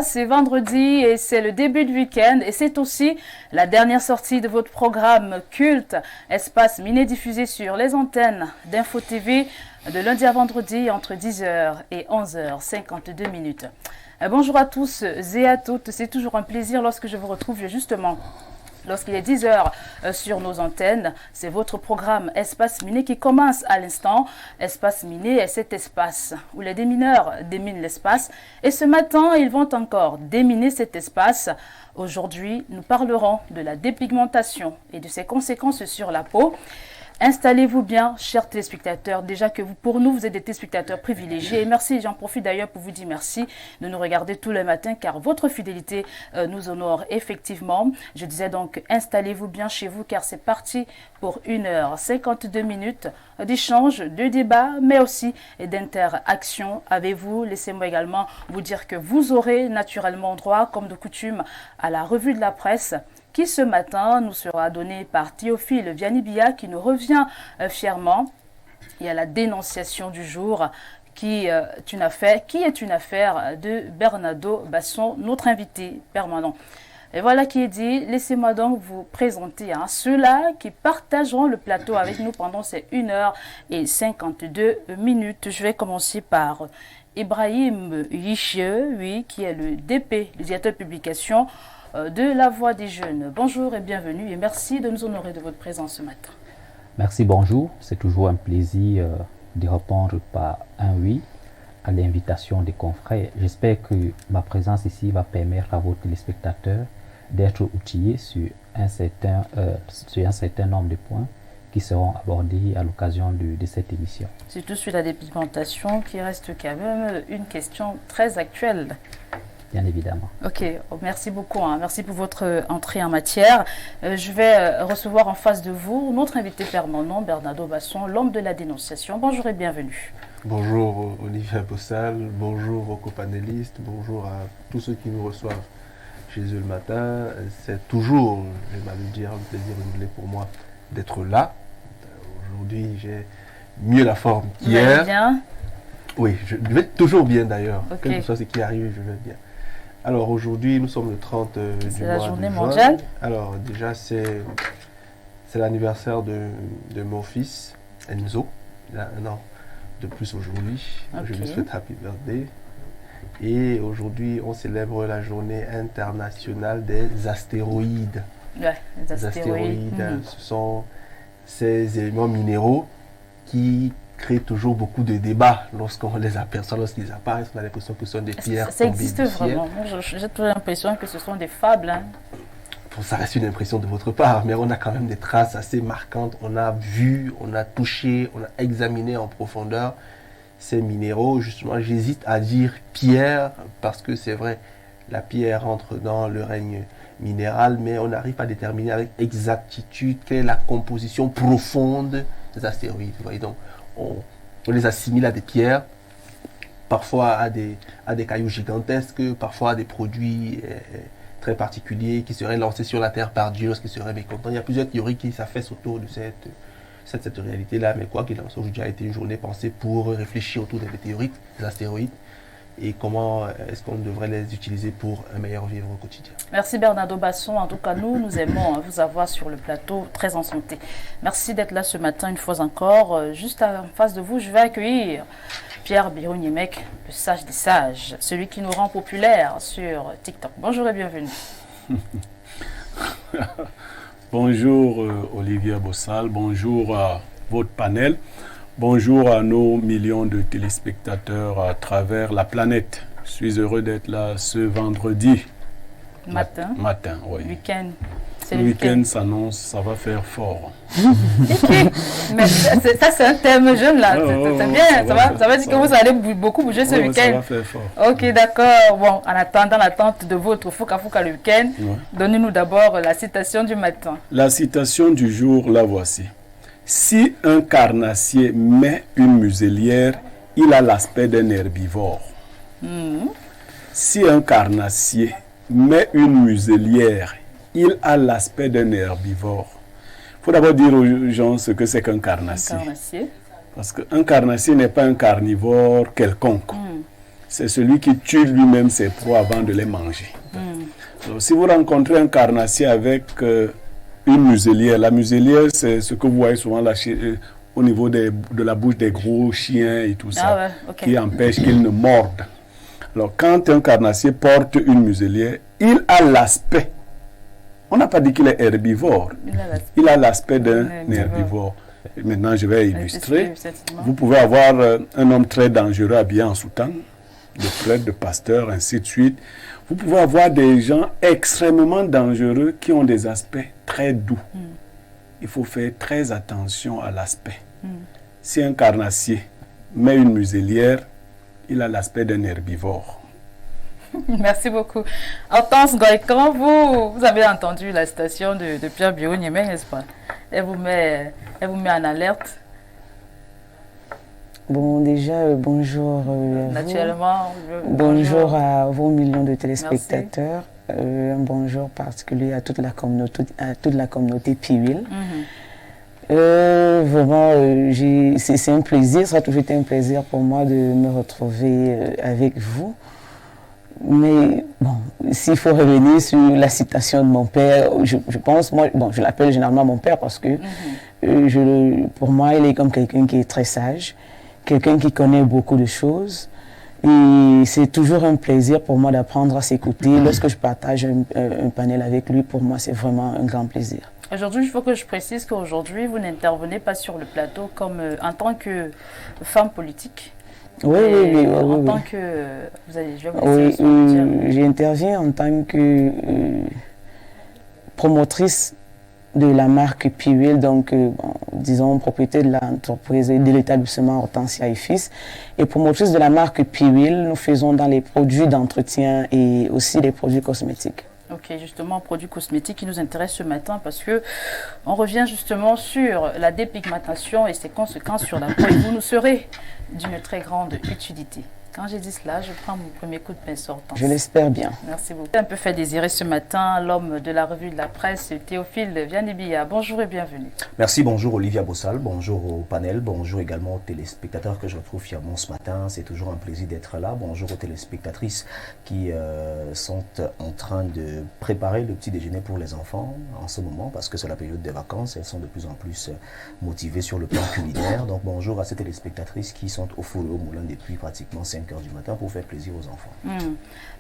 c'est vendredi et c'est le début du week-end et c'est aussi la dernière sortie de votre programme culte Espace Miné diffusé sur les antennes d'Info TV de lundi à vendredi entre 10h et 11h52 minutes. Bonjour à tous et à toutes, c'est toujours un plaisir lorsque je vous retrouve justement lorsqu'il est 10h sur nos antennes. C'est votre programme Espace Miné qui commence à l'instant. Espace Miné est cet espace où les démineurs déminent l'espace. Et ce matin, ils vont encore déminer cet espace. Aujourd'hui, nous parlerons de la dépigmentation et de ses conséquences sur la peau. Installez-vous bien, chers téléspectateurs. Déjà que pour nous, vous êtes des téléspectateurs privilégiés. Et merci, j'en profite d'ailleurs pour vous dire merci de nous regarder tous les matins car votre fidélité nous honore effectivement. Je disais donc, installez-vous bien chez vous car c'est parti pour 1h52 minutes d'échange, de débat, mais aussi d'interaction avec vous. Laissez-moi également vous dire que vous aurez naturellement droit, comme de coutume, à la revue de la presse qui ce matin nous sera donnée par Théophile Vianibia qui nous revient fièrement. Il y a la dénonciation du jour qui est une affaire de Bernardo Basson, notre invité permanent. Et voilà qui est dit. Laissez-moi donc vous présenter ceux-là qui partageront le plateau avec nous pendant ces 1h52 minutes. Je vais commencer par Ibrahim Yichie, oui, qui est le DP, le directeur de publication de La Voix des Jeunes. Bonjour et bienvenue et merci de nous honorer de votre présence ce matin. Merci, bonjour. C'est toujours un plaisir de répondre par un oui à l'invitation des confrères. J'espère que ma présence ici va permettre à vos téléspectateurs d'être outillés sur un certain nombre de points qui seront abordés à l'occasion de cette émission. Surtout sur la dépigmentation qui reste quand même une question très actuelle. Bien évidemment. Ok, merci beaucoup. Merci pour votre entrée en matière. Je vais recevoir en face de vous notre invité permanent, Bernardo Basson, l'homme de la dénonciation. Bonjour et bienvenue. Bonjour Olivier Bossal, bonjour aux copanélistes, bonjour à tous ceux qui nous reçoivent chez eux le matin. C'est toujours, je vais le dire, un plaisir renouvelé pour moi d'être là. Aujourd'hui, j'ai mieux la forme qu'hier. Vous allez bien? Oui, je vais toujours bien d'ailleurs. Okay. Quel que soit ce qui arrive, je vais bien. Alors aujourd'hui, nous sommes le 30 du mois de juin. C'est la journée mondiale. Alors déjà, c'est l'anniversaire de mon fils, Enzo. Il a 1 an de plus aujourd'hui. Okay. Je lui souhaite happy birthday. Et aujourd'hui, on célèbre la journée internationale des astéroïdes. Ouais, les astéroïdes. Ce sont ces éléments minéraux qui créent toujours beaucoup de débats lorsqu'on les aperçoit, lorsqu'ils apparaissent. On a l'impression que ce sont des pierres. Ça existe vraiment. J'ai toujours l'impression que ce sont des fables. Bon, ça reste une impression de votre part, mais on a quand même des traces assez marquantes. On a vu, on a touché, on a examiné en profondeur ces minéraux. Justement, j'hésite à dire pierre parce que c'est vrai, la pierre entre dans le règne minéral, mais on n'arrive pas à déterminer avec exactitude quelle est la composition profonde des astéroïdes. Vous voyez, donc on les assimile à des pierres, parfois à des cailloux gigantesques, parfois à des produits très particuliers qui seraient lancés sur la Terre par Dieu lorsqu'il serait mécontent. Il y a plusieurs théories qui s'affaissent autour de cette réalité-là, mais quoi qu'il en soit, aujourd'hui a été une journée pensée pour réfléchir autour des météorites, des astéroïdes, et comment est-ce qu'on devrait les utiliser pour un meilleur vivre au quotidien. Merci Bernardo Basson. En tout cas, nous aimons vous avoir sur le plateau, très en santé. Merci d'être là ce matin une fois encore. Juste en face de vous, je vais accueillir Pierre Birou-Niemek, le sage des sages, celui qui nous rend populaire sur TikTok. Bonjour et bienvenue. Bonjour Olivier Bossal, bonjour à votre panel. Bonjour à nos millions de téléspectateurs à travers la planète. Je suis heureux d'être là ce vendredi. Matin, oui. Week-end. Le week-end s'annonce, ça va faire fort. Mais ça, c'est un thème jeune là. C'est bien. Ça va dire que vous allez beaucoup bouger ce week-end. Ça va faire fort. Ok, d'accord. Bon, en attendant l'attente de votre Fouka le week-end, donnez-nous d'abord la citation du matin. La citation du jour, la voici. Si un carnassier met une muselière, il a l'aspect d'un herbivore. Si un carnassier met une muselière, il a l'aspect d'un herbivore. Il faut d'abord dire aux gens ce que c'est qu'un carnassier. Un carnassier. Parce qu'un carnassier n'est pas un carnivore quelconque. c'est celui qui tue lui-même ses proies avant de les manger. Alors, si vous rencontrez un carnassier avec une muselière, la muselière, c'est ce que vous voyez souvent là, au niveau de la bouche des gros chiens et tout ça, qui empêche qu'ils ne mordent. Alors, quand un carnassier porte une muselière, il a l'aspect. On n'a pas dit qu'il est herbivore. Il a l'aspect d'un herbivore. Et maintenant, je vais illustrer. Vous pouvez avoir un homme très dangereux habillé en soutane, de prêtre, de pasteur, ainsi de suite. Vous pouvez avoir des gens extrêmement dangereux qui ont des aspects très doux. Il faut faire très attention à l'aspect. Si un carnassier met une muselière, il a l'aspect d'un herbivore. Merci beaucoup. Hortense Goy, comment vous avez entendu la citation de Pierre Birou-Niémé, n'est-ce pas? Elle vous met en alerte. Bon, déjà, bonjour Naturellement. Bonjour à vos millions de téléspectateurs. Un bonjour particulier à toute la communauté Piwil. Vraiment, c'est un plaisir, ça a toujours été un plaisir pour moi de me retrouver avec vous. Mais bon, s'il faut revenir sur la citation de mon père, je pense, moi, bon, je l'appelle généralement mon père parce que pour moi, il est comme quelqu'un qui est très sage, quelqu'un qui connaît beaucoup de choses. Et c'est toujours un plaisir pour moi d'apprendre à s'écouter. Lorsque je partage un panel avec lui, pour moi, c'est vraiment un grand plaisir. Aujourd'hui, il faut que je précise qu'aujourd'hui, vous n'intervenez pas sur le plateau comme en tant que femme politique. Oui. En tant que... j'interviens en tant que promotrice de la marque Piwil, donc disons propriété de l'entreprise et de l'établissement Hortensia et Fils. Et promotrice de la marque Piwil, nous faisons dans les produits d'entretien et aussi les produits cosmétiques. Ok, justement, produits cosmétiques qui nous intéressent ce matin parce que on revient justement sur la dépigmentation et ses conséquences sur la peau. Et vous nous serez d'une très grande utilité. Quand j'ai dit cela, je prends mon premier coup de pinceau. Hortense. Je l'espère bien. Merci beaucoup. Un peu fait désirer ce matin l'homme de la revue de la presse, Théophile Vianibia. Bonjour et bienvenue. Merci, bonjour Olivia Bossal, bonjour au panel, bonjour également aux téléspectateurs que je retrouve fièrement ce matin. C'est toujours un plaisir d'être là. Bonjour aux téléspectatrices qui sont en train de préparer le petit déjeuner pour les enfants en ce moment parce que c'est la période des vacances. Elles sont de plus en plus motivées sur le plan culinaire. Donc bonjour à ces téléspectatrices qui sont au four et au moulin depuis pratiquement 5 heures du matin pour faire plaisir aux enfants.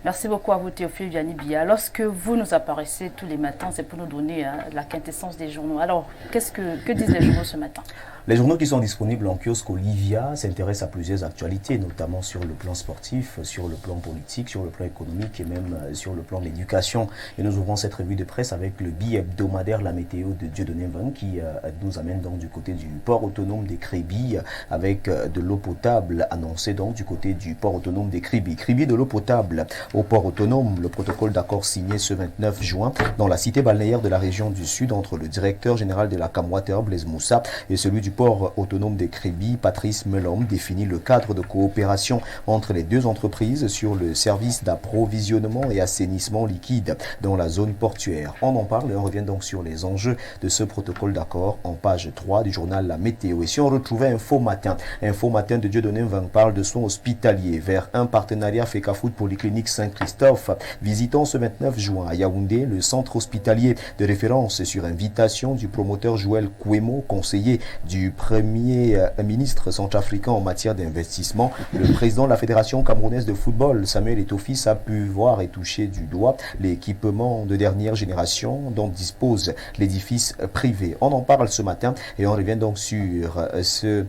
Merci beaucoup à vous Théophile Vianibia. Lorsque vous nous apparaissez tous les matins, c'est pour nous donner la quintessence des journaux. Alors, que disent les journaux ce matin? Les journaux qui sont disponibles en kiosque Olivia s'intéressent à plusieurs actualités, notamment sur le plan sportif, sur le plan politique, sur le plan économique et même sur le plan de l'éducation. Et nous ouvrons cette revue de presse avec le bi-hebdomadaire La Météo de Dieudonné Mvang qui nous amène donc du côté du port autonome des Kribi avec de l'eau potable annoncée donc du côté du port autonome des Kribi. Kribi de l'eau potable au port autonome, le protocole d'accord signé ce 29 juin dans la cité balnéaire de la région du Sud entre le directeur général de la Camwater, Blaise Moussa, et celui du port autonome des Kribi, Patrice Melom, définit le cadre de coopération entre les deux entreprises sur le service d'approvisionnement et assainissement liquide dans la zone portuaire. On en parle et on revient donc sur les enjeux de ce protocole d'accord en page 3 du journal La Météo. Et si on retrouvait Info Matin de Dieudonné Mvang parle de soins hospitaliers vers un partenariat FECAFOOT Polyclinique Saint-Christophe. Visitons ce 29 juin à Yaoundé le centre hospitalier de référence sur invitation du promoteur Joël Kouemo, conseiller du Premier ministre centrafricain en matière d'investissement. Le président de la Fédération camerounaise de football, Samuel Eto'o, a pu voir et toucher du doigt l'équipement de dernière génération dont dispose l'édifice privé. On en parle ce matin et on revient donc sur ce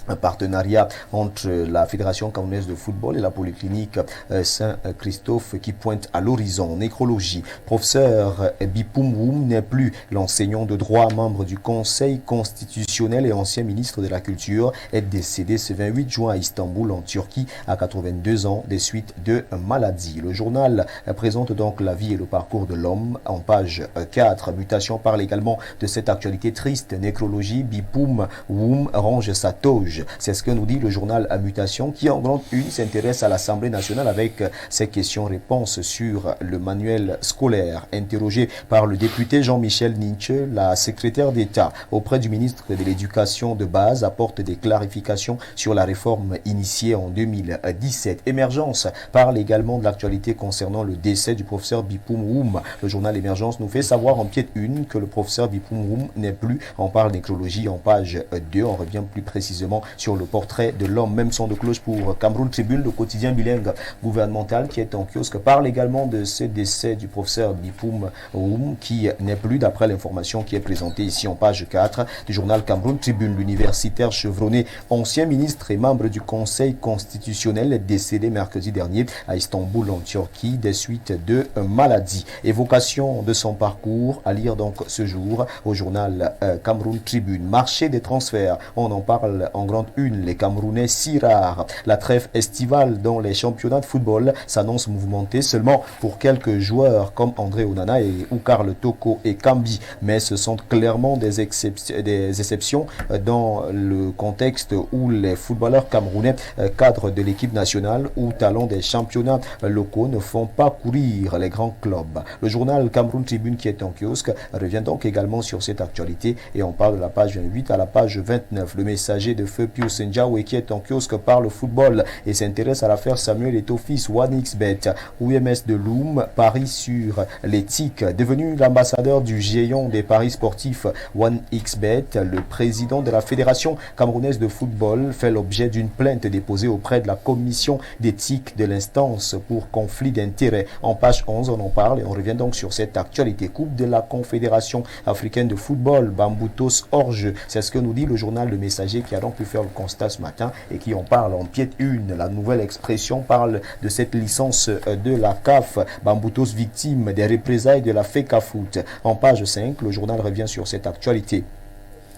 un partenariat entre la Fédération camerounaise de football et la Polyclinique Saint-Christophe qui pointe à l'horizon. Nécrologie. Professeur Bipoum Woum n'est plus l'enseignant de droit, membre du Conseil constitutionnel et ancien ministre de la Culture, est décédé ce 28 juin à Istanbul en Turquie à 82 ans des suites de maladie. Le journal présente donc la vie et le parcours de l'homme en page 4. Mutation parle également de cette actualité triste. Nécrologie. Bipoum Woum range sa toge juge. C'est ce que nous dit le journal à mutation qui en grande une s'intéresse à l'Assemblée nationale avec ses questions-réponses sur le manuel scolaire. Interrogé par le député Jean-Michel Ninche, la secrétaire d'État auprès du ministre de l'Éducation de base apporte des clarifications sur la réforme initiée en 2017. Émergence parle également de l'actualité concernant le décès du professeur Bipoum Woum. Le journal Émergence nous fait savoir en pied une que le professeur Bipoum Woum n'est plus. On parle nécrologie en page 2. On revient plus précisément sur le portrait de l'homme. Même son de cloche pour Cameroun Tribune, le quotidien bilingue gouvernemental qui est en kiosque, parle également de ce décès du professeur Bipoum Woum qui n'est plus, d'après l'information qui est présentée ici en page 4 du journal Cameroun Tribune. L'universitaire chevronné, ancien ministre et membre du Conseil constitutionnel, est décédé mercredi dernier à Istanbul en Turquie des suites de maladie. Évocation de son parcours à lire donc ce jour au journal Cameroun Tribune. Marché des transferts, on en parle en grande une. Les Camerounais si rares. La trêve estivale dans les championnats de football s'annonce mouvementée seulement pour quelques joueurs comme André Onana et Karl Toko et Kambi, mais ce sont clairement des exceptions dans le contexte où les footballeurs camerounais, cadres de l'équipe nationale ou talents des championnats locaux, ne font pas courir les grands clubs. Le journal Cameroun Tribune qui est en kiosque revient donc également sur cette actualité et on parle de la page 28 à la page 29. Le messager de feu Pius Njawe qui est en kiosque parle football et s'intéresse à l'affaire Samuel Eto'o-Fils. 1xBet, UMS de Loum parie sur l'éthique. Devenu l'ambassadeur du géant des paris sportifs 1xBet, le président de la Fédération camerounaise de football fait l'objet d'une plainte déposée auprès de la commission d'éthique de l'instance pour conflit d'intérêts. En page 11, on en parle et on revient donc sur cette actualité. Coupe de la Confédération africaine de football, Bamboutos hors jeu. C'est ce que nous dit le journal Le Messager qui a donc pu faire le constat ce matin et qui en parle en pied une. La nouvelle expression parle de cette licence de la CAF. Bamboutos victime des représailles de la FECAFOOT. En page 5, le journal revient sur cette actualité.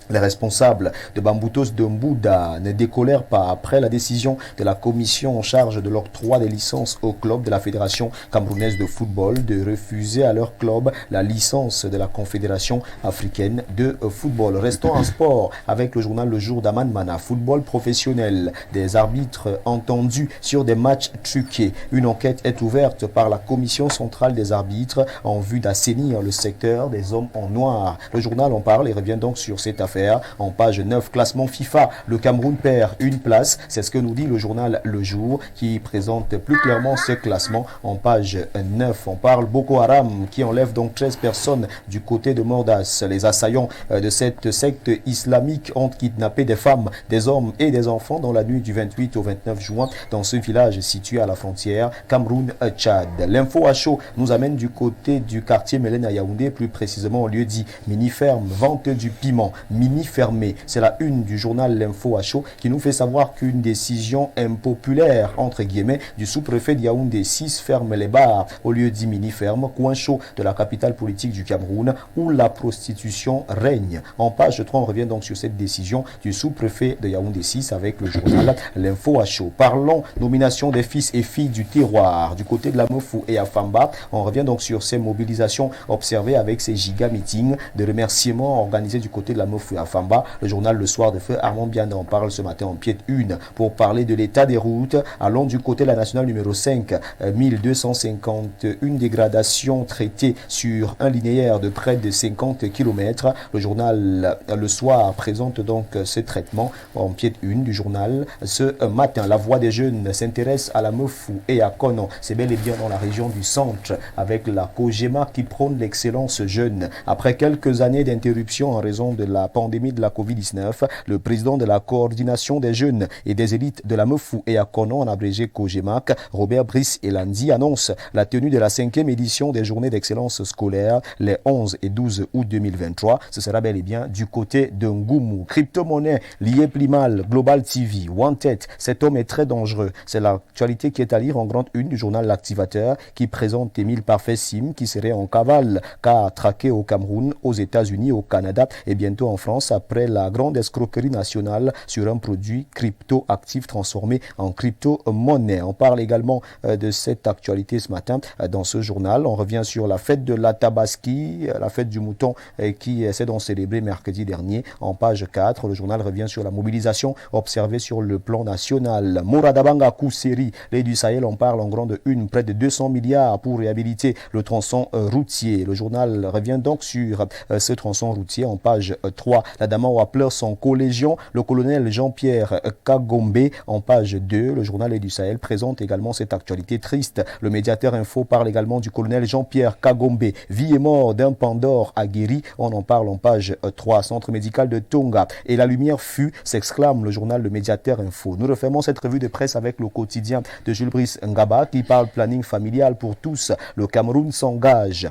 Les responsables de Bamboutos de Mbouda ne décolèrent pas après la décision de la commission en charge de l'octroi des licences au club de la Fédération camerounaise de football de refuser à leur club la licence de la Confédération africaine de football. Restons en sport avec le journal Le Jour d'Aman Mana. Football professionnel, des arbitres entendus sur des matchs truqués. Une enquête est ouverte par la commission centrale des arbitres en vue d'assainir le secteur des hommes en noir. Le journal en parle et revient donc sur cette affaire. En page 9, classement FIFA, le Cameroun perd une place. C'est ce que nous dit le journal Le Jour qui présente plus clairement ce classement. En page 9, on parle Boko Haram qui enlève donc 13 personnes du côté de Mordas. Les assaillants de cette secte islamique ont kidnappé des femmes, des hommes et des enfants dans la nuit du 28 au 29 juin dans ce village situé à la frontière Cameroun-Tchad. L'info à chaud nous amène du côté du quartier Mélène à Yaoundé, plus précisément au lieu dit mini-ferme, vente du piment. Fermé. C'est la une du journal L'Info à chaud qui nous fait savoir qu'une décision impopulaire, entre guillemets, du sous-préfet de Yaoundé 6 ferme les bars au lieu dit mini-ferme, coin chaud de la capitale politique du Cameroun où la prostitution règne. En page 3, on revient donc sur cette décision du sous-préfet de Yaoundé 6 avec le journal L'Info à chaud. Parlons nomination des fils et filles du terroir. Du côté de la Mofou et à Famba, on revient donc sur ces mobilisations observées avec ces giga-meetings de remerciements organisés du côté de la Mofou à Famba. Le journal Le Soir de Feu Armand Bianda en parle ce matin en pied une pour parler de l'état des routes. Allons du côté de la nationale numéro 5, 1251 dégradations traitées sur un linéaire de près de 50 km. Le journal Le Soir présente donc ce traitement en pied une du journal ce matin. La Voix des jeunes s'intéresse à la Mofou et à Konon. C'est bel et bien dans la région du centre avec la Kojema qui prône l'excellence jeune. Après quelques années d'interruption en raison de la pandémie de la Covid-19, le président de la coordination des jeunes et des élites de la Mefou et à Konon, en abrégé Kojemac, Robert Brice Elandi, annonce la tenue de la 5e édition des journées d'excellence scolaire les 11 et 12 août 2023. Ce sera bel et bien du côté de Ngoumou. Crypto-monnaie liée plus mal, Global TV, Wanted, cet homme est très dangereux. C'est l'actualité qui est à lire en grande une du journal L'Activateur qui présente Émile Parfait Sim qui serait en cavale car traqué au Cameroun, aux États-Unis, au Canada et bientôt en France France après la grande escroquerie nationale sur un produit crypto-actif transformé en crypto-monnaie. On parle également de cette actualité ce matin dans ce journal. On revient sur la fête de la Tabaski, la fête du mouton qui s'est donc célébrée mercredi dernier. En page 4, le journal revient sur la mobilisation observée sur le plan national. Mouradabanga Kousseri, les du Sahel, on parle en grande une, près de 200 milliards pour réhabiliter le tronçon routier. Le journal revient donc sur ce tronçon routier en page 3. La Damawa pleure son collégion. Le colonel Jean-Pierre Kagombe en page 2. Le journal Les du Sahel présente également cette actualité triste. Le médiateur info parle également du colonel Jean-Pierre Kagombe. Vie et mort d'un pandore aguerri. On en parle en page 3. Centre médical de Tonga. Et la lumière fut, s'exclame le journal Le Médiateur Info. Nous refermons cette revue de presse avec le quotidien de Jules Brice Ngaba qui parle planning familial pour tous. Le Cameroun s'engage.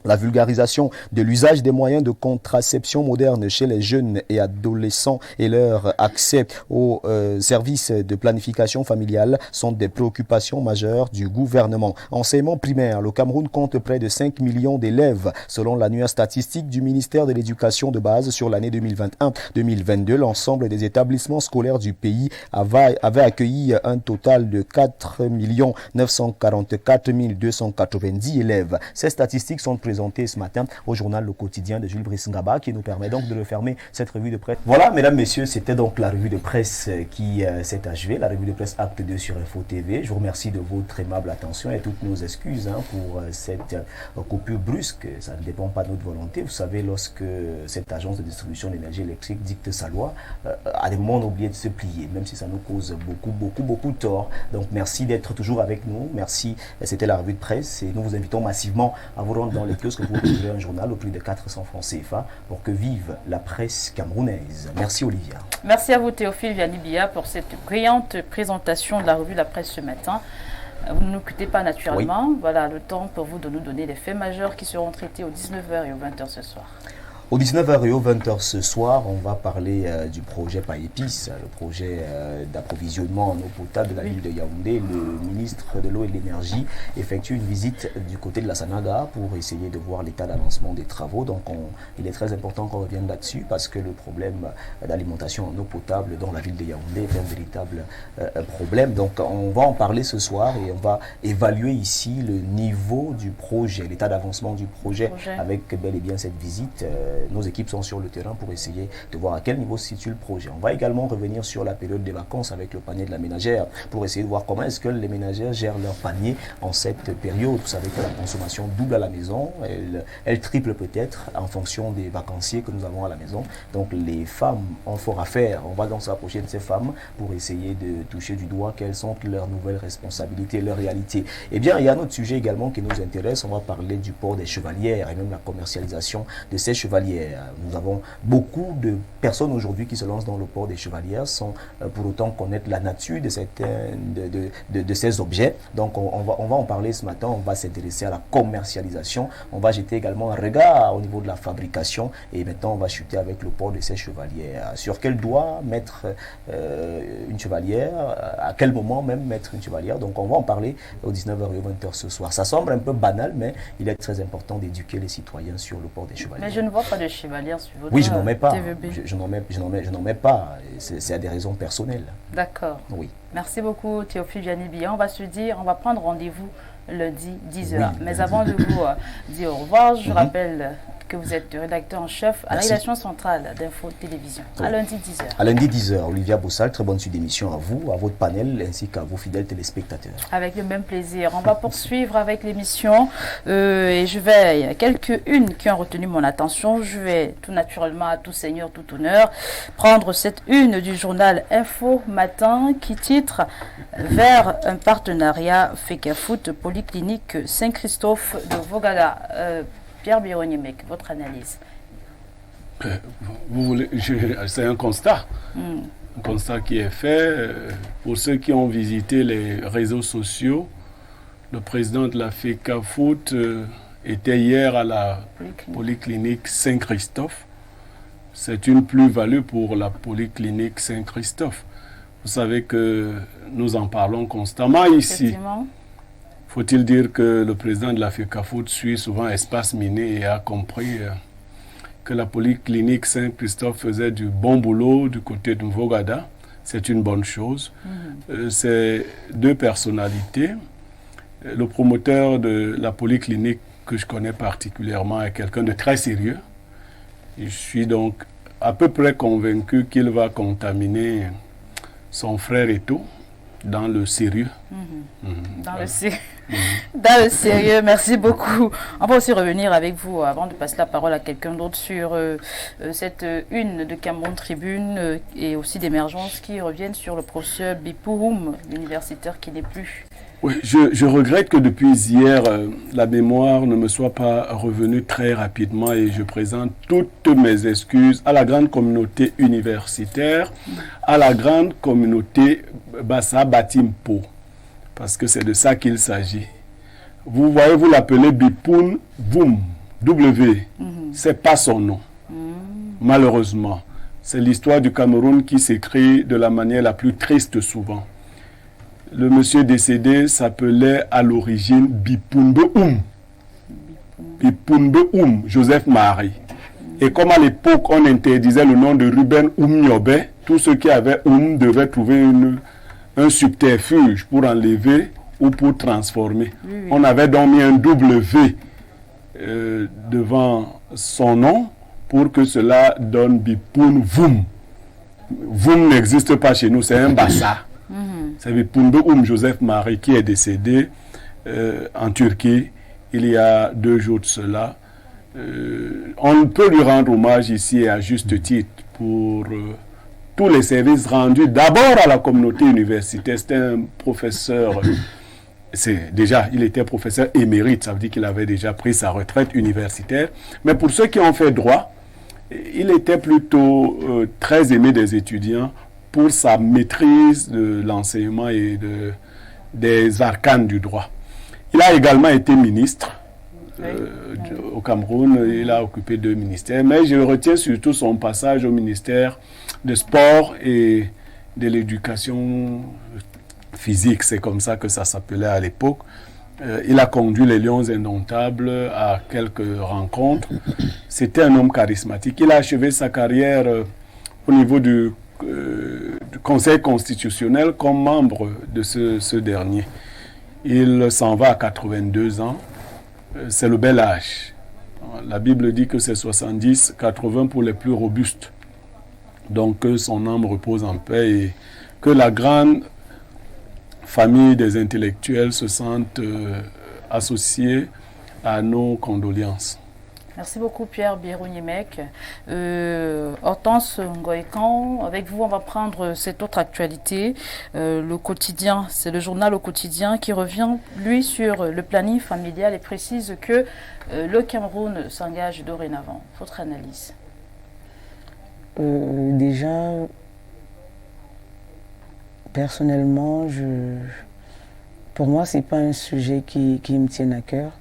La vulgarisation de l'usage des moyens de contraception moderne chez les jeunes et adolescents et leur accès aux services de planification familiale sont des préoccupations majeures du gouvernement. Enseignement primaire, le Cameroun compte près de 5 millions d'élèves. Selon l'annuaire statistique du ministère de l'Éducation de base sur l'année 2021-2022, l'ensemble des établissements scolaires du pays avait accueilli un total de 4 944 290 élèves. Ces statistiques sont présenté ce matin au journal Le Quotidien de Jules Brice Ngaba qui nous permet donc de refermer cette revue de presse. Voilà, mesdames, messieurs, c'était donc la revue de presse qui s'est achevée, la revue de presse Acte 2 sur Info TV. Je vous remercie de votre aimable attention et toutes nos excuses pour cette coupure brusque. Ça ne dépend pas de notre volonté. Vous savez, lorsque cette agence de distribution d'énergie électrique dicte sa loi, à des moments on oublie de se plier, même si ça nous cause beaucoup de tort. Donc merci d'être toujours avec nous. Merci, c'était la revue de presse et nous vous invitons massivement à vous rendre dans les kiosques pour trouver un journal au prix de 400 francs CFA pour que vive la presse camerounaise. Merci Olivia. Merci à vous Théophile Vianibia pour cette brillante présentation de la revue de la presse ce matin. Vous ne nous quittez pas naturellement. Oui. Voilà le temps pour vous de nous donner les faits majeurs qui seront traités aux 19h et aux 20h ce soir. Aux 19h et aux 20h ce soir, on va parler du projet PAEPIS, le projet d'approvisionnement en eau potable de la ville de Yaoundé. Le ministre de l'eau et de l'énergie effectue une visite du côté de la Sanaga pour essayer de voir l'état d'avancement des travaux. Donc il est très important qu'on revienne là-dessus parce que le problème d'alimentation en eau potable dans la ville de Yaoundé est un véritable problème. Donc on va en parler ce soir et on va évaluer ici le niveau du projet, l'état d'avancement du projet avec bel et bien cette visite. Nos équipes sont sur le terrain pour essayer de voir à quel niveau se situe le projet. On va également revenir sur la période des vacances avec le panier de la ménagère pour essayer de voir comment est-ce que les ménagères gèrent leur panier en cette période. Vous savez que la consommation double à la maison, elle triple peut-être en fonction des vacanciers que nous avons à la maison. Donc les femmes ont fort à faire. On va donc s'approcher de ces femmes pour essayer de toucher du doigt quelles sont leurs nouvelles responsabilités, leurs réalités. Eh bien, il y a un autre sujet également qui nous intéresse. On va parler du port des chevalières et même la commercialisation de ces chevalières. Nous avons beaucoup de personnes aujourd'hui qui se lancent dans le port des chevalières sans pour autant connaître la nature de ces objets. Donc on va en parler ce matin, on va s'intéresser à la commercialisation, on va jeter également un regard au niveau de la fabrication et maintenant on va chuter avec le port de ces chevalières. Sur quel doigt mettre une chevalière, à quel moment même mettre une chevalière. Donc on va en parler aux 19h et aux 20h ce soir. Ça semble un peu banal, mais il est très important d'éduquer les citoyens sur le port des chevalières. Mais je ne vois pas de chevalière sur votre Oui, je n'en mets pas. TVB. Je n'en mets pas. C'est à des raisons personnelles. D'accord. Oui. Merci beaucoup Théophile Vianibia. On va se dire, on va prendre rendez-vous lundi 10h. Oui, mais avant de vous dire au revoir, je rappelle que vous êtes rédacteur en chef à la rédaction centrale d'Info Télévision. Oui. À lundi 10h. À lundi 10h, Olivia Bossal, très bonne suite d'émission à vous, à votre panel ainsi qu'à vos fidèles téléspectateurs. Avec le même plaisir. On va poursuivre avec l'émission et il y a quelques-unes qui ont retenu mon attention. Je vais tout naturellement, à tout seigneur, tout honneur, prendre cette une du journal Info Matin qui titre « Vers un partenariat FECAFOOT Polyclinique Saint-Christophe de Vogala ». Pierre Bironimek, votre analyse. C'est un constat. Un constat qui est fait. Pour ceux qui ont visité les réseaux sociaux, le président de la FECAFOOT était hier à la Polyclinique Saint-Christophe. C'est une plus-value pour la Polyclinique Saint-Christophe. Vous savez que nous en parlons constamment ici. Faut-il dire que le président de la FECAFOOT suit souvent Espace Minier et a compris que la polyclinique Saint-Christophe faisait du bon boulot du côté de Mvogada. C'est une bonne chose. C'est deux personnalités. Le promoteur de la polyclinique que je connais particulièrement est quelqu'un de très sérieux. Je suis donc à peu près convaincu qu'il va contaminer son frère Eto dans le sérieux. Dans le sérieux, merci beaucoup. On va aussi revenir avec vous, avant de passer la parole à quelqu'un d'autre, sur cette une de Cameroun Tribune et aussi d'émergence qui reviennent sur le professeur Bipouhoum, l'universitaire qui n'est plus. Oui, je regrette que depuis hier, la mémoire ne me soit pas revenue très rapidement et je présente toutes mes excuses à la grande communauté universitaire, à la grande communauté Bassa Batimpo, parce que c'est de ça qu'il s'agit. Vous voyez, vous l'appelez Bipoun Voum, W, c'est pas son nom, malheureusement. C'est l'histoire du Cameroun qui s'écrit de la manière la plus triste souvent. Le monsieur décédé s'appelait à l'origine Bipouhoum. Bipouhoum, Joseph Marie. Et comme à l'époque on interdisait le nom de Ruben Oumniobe, tous ceux qui avaient devaient trouver un subterfuge pour enlever ou pour transformer. On avait donc mis un W devant son nom pour que cela donne Bipoun Voum. Voum n'existe pas chez nous, c'est un bassa. C'est Bipouhoum Joseph Marie qui est décédé en Turquie il y a 2 jours de cela. On peut lui rendre hommage ici à juste titre pour tous les services rendus d'abord à la communauté universitaire. C'était un professeur, il était professeur émérite, ça veut dire qu'il avait déjà pris sa retraite universitaire. Mais pour ceux qui ont fait droit, il était plutôt très aimé des étudiants pour sa maîtrise de l'enseignement et des arcanes du droit. Il a également été ministre au Cameroun. Il a occupé 2 ministères, mais je retiens surtout son passage au ministère des Sports et de l'Éducation physique, c'est comme ça que ça s'appelait à l'époque. Il a conduit les Lions Indomptables à quelques rencontres. C'était un homme charismatique. Il a achevé sa carrière au niveau du Conseil constitutionnel comme membre de ce dernier. Il s'en va à 82 ans. C'est le bel âge. La Bible dit que c'est 70, 80 pour les plus robustes. Donc que son âme repose en paix et que la grande famille des intellectuels se sente associée à nos condoléances. Merci beaucoup Pierre Birounimek. Hortense Ngoïkan, avec vous on va prendre cette autre actualité. Le quotidien, c'est le journal au quotidien qui revient lui sur le planning familial et précise que le Cameroun s'engage dorénavant. Votre analyse? Déjà, personnellement, pour moi c'est pas un sujet qui me tient à cœur.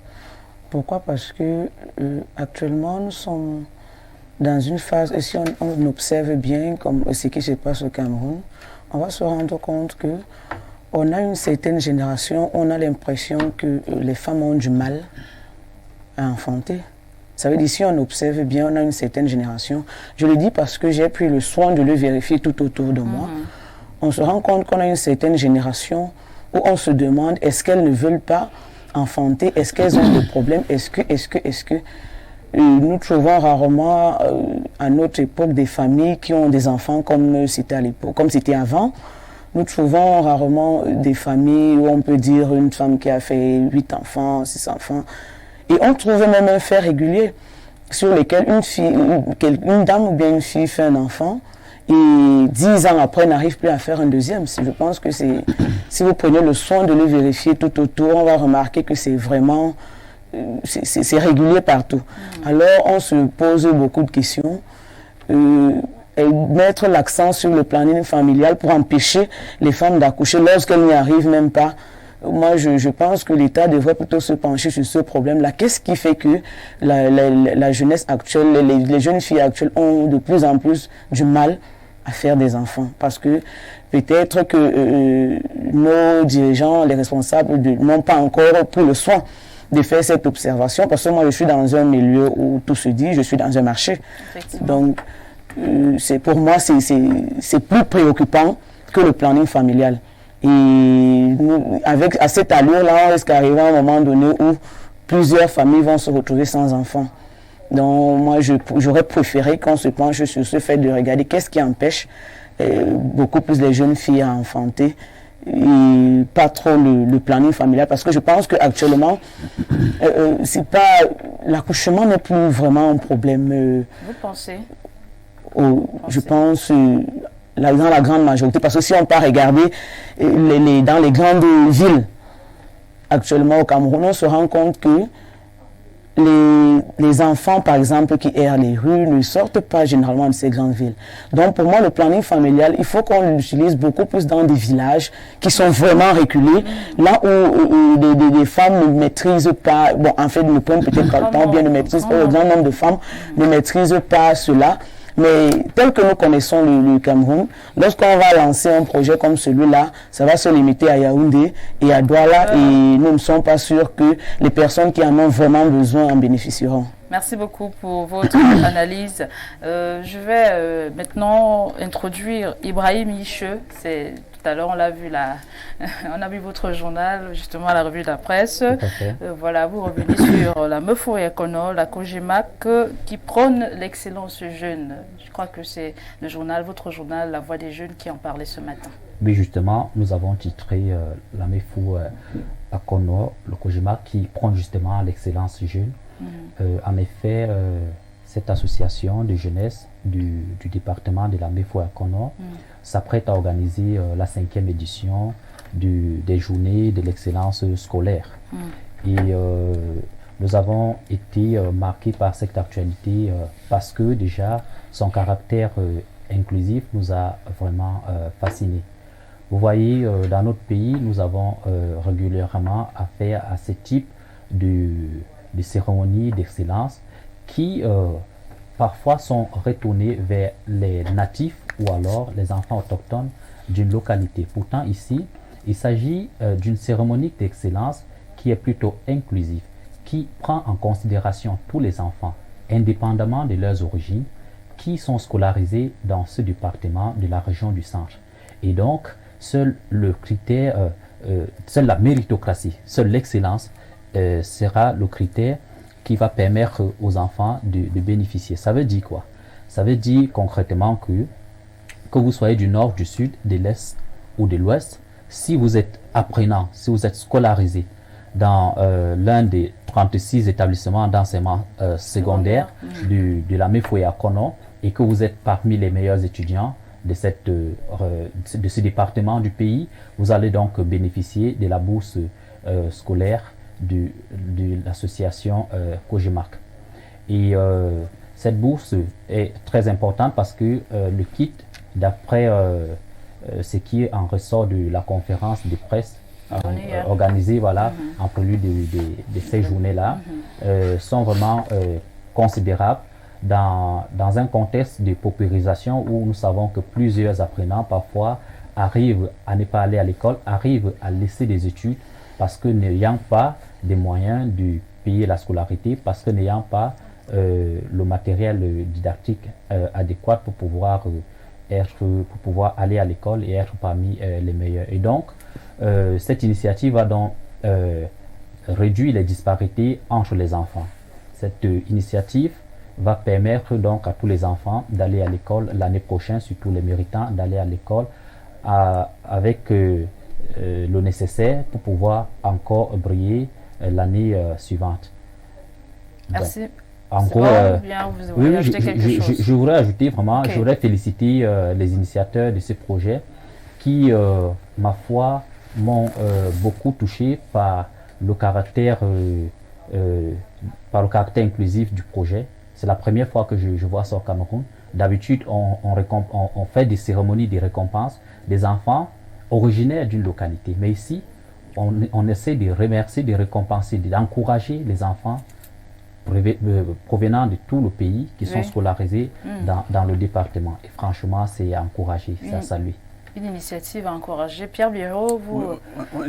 Pourquoi? Parce que actuellement nous sommes dans une phase, et si on observe bien comme ce qui se passe au Cameroun, on va se rendre compte que on a une certaine génération, on a l'impression que les femmes ont du mal à enfanter. Ça veut dire, si on observe bien, on a une certaine génération. Je le dis parce que j'ai pris le soin de le vérifier tout autour de moi. On se rend compte qu'on a une certaine génération où on se demande, est-ce qu'elles ne veulent pas enfanter, est-ce qu'elles ont des problèmes, est-ce que nous trouvons rarement à notre époque des familles qui ont des enfants comme c'était à l'époque, comme c'était avant. Nous trouvons rarement des familles où on peut dire une femme qui a fait 8 enfants, 6 enfants. Et on trouve même un fait régulier sur lequel une dame ou bien une fille fait un enfant et 10 ans après n'arrive plus à faire un deuxième. Je pense que si vous prenez le soin de le vérifier tout autour, on va remarquer que c'est vraiment c'est régulier partout. Alors on se pose beaucoup de questions. Et mettre l'accent sur le planning familial pour empêcher les femmes d'accoucher lorsqu'elles n'y arrivent même pas. Moi, je pense que l'État devrait plutôt se pencher sur ce problème-là. Qu'est-ce qui fait que la jeunesse actuelle, les jeunes filles actuelles ont de plus en plus du mal à faire des enfants? Parce que peut-être que nos dirigeants, les responsables, n'ont pas encore pris le soin de faire cette observation, parce que moi je suis dans un milieu où tout se dit, je suis dans un marché. Donc pour moi c'est plus préoccupant que le planning familial. Et à cette allure-là, on risque d'arriver à un moment donné où plusieurs familles vont se retrouver sans enfants. Donc moi j'aurais préféré qu'on se penche sur ce fait de regarder qu'est-ce qui empêche beaucoup plus les jeunes filles à enfanter et pas trop le planning familial, parce que je pense qu'actuellement c'est pas, l'accouchement n'est plus vraiment un problème. Vous pensez? Je pense dans la grande majorité, parce que si on part regarder dans les grandes villes actuellement au Cameroun, on se rend compte que les enfants, par exemple, qui errent les rues, ne sortent pas généralement de ces grandes villes. Donc, pour moi, le planning familial, il faut qu'on l'utilise beaucoup plus dans des villages qui sont vraiment reculés, là où des femmes ne maîtrisent pas, bon, en fait, ne prennent peut-être pas le temps, bien ne maîtrisent pas, le grand nombre de femmes ne maîtrisent pas cela. Mais tel que nous connaissons le Cameroun, lorsqu'on va lancer un projet comme celui-là, ça va se limiter à Yaoundé et à Douala, et nous ne sommes pas sûrs que les personnes qui en ont vraiment besoin en bénéficieront. Merci beaucoup pour votre analyse. Je vais maintenant introduire Ibrahim Isheu. Tout à l'heure, on l'a vu on a vu votre journal, justement à la revue de la presse. Voilà, vous revenez sur la Mefoué Akono, la Cogemak, qui prône l'excellence jeune. Je crois que c'est votre journal, La Voix des Jeunes, qui en parlait ce matin. Oui, justement, nous avons titré la Mefoué Akono, le Cogemak, qui prône justement l'excellence jeune. En effet, cette association de jeunesse du département de la Mefoué Akono s'apprête à organiser la 5e édition des journées de l'excellence scolaire. Et nous avons été marqués par cette actualité parce que déjà son caractère inclusif nous a vraiment fascinés. Vous voyez, dans notre pays, nous avons régulièrement affaire à ce type de cérémonies d'excellence qui parfois sont retournées vers les natifs ou alors les enfants autochtones d'une localité. Pourtant ici, il s'agit d'une cérémonie d'excellence qui est plutôt inclusive, qui prend en considération tous les enfants, indépendamment de leurs origines, qui sont scolarisés dans ce département de la région du centre. Et donc, seul le critère, seule la méritocratie, seule l'excellence sera le critère qui va permettre aux enfants de bénéficier. Ça veut dire quoi? Ça veut dire concrètement que vous soyez du nord, du sud, de l'est ou de l'ouest, si vous êtes apprenant, si vous êtes scolarisé dans l'un des 36 établissements d'enseignement secondaire de la Mefoué Akono et que vous êtes parmi les meilleurs étudiants de ce département du pays, vous allez donc bénéficier de la bourse scolaire de l'association Cogemak. Et cette bourse est très importante parce que le kit, d'après ce qui en ressort de la conférence de presse organisée en prélude de ces journées-là, sont vraiment considérables dans un contexte de paupérisation où nous savons que plusieurs apprenants parfois arrivent à ne pas aller à l'école, arrivent à laisser des études parce que n'ayant pas des moyens de payer la scolarité, parce que n'ayant pas le matériel didactique adéquat pour pouvoir aller à l'école et être parmi les meilleurs. Et donc, cette initiative va donc réduire les disparités entre les enfants. Cette initiative va permettre donc à tous les enfants d'aller à l'école l'année prochaine, surtout les méritants, d'aller à l'école avec le nécessaire pour pouvoir encore briller l'année suivante. Merci. Donc, en gros, je voudrais ajouter vraiment, je voudrais féliciter les initiateurs de ce projet qui, ma foi, m'ont beaucoup touché par le caractère inclusif du projet. C'est la première fois que je vois ça au Cameroun. D'habitude, on fait des cérémonies de récompense des enfants originaires d'une localité. Mais ici, on essaie de remercier, de récompenser, d'encourager les enfants provenant de tout le pays qui sont scolarisés dans le département. Et franchement, c'est encouragé, c'est à saluer. Une initiative à encourager. Pierre Biero, vous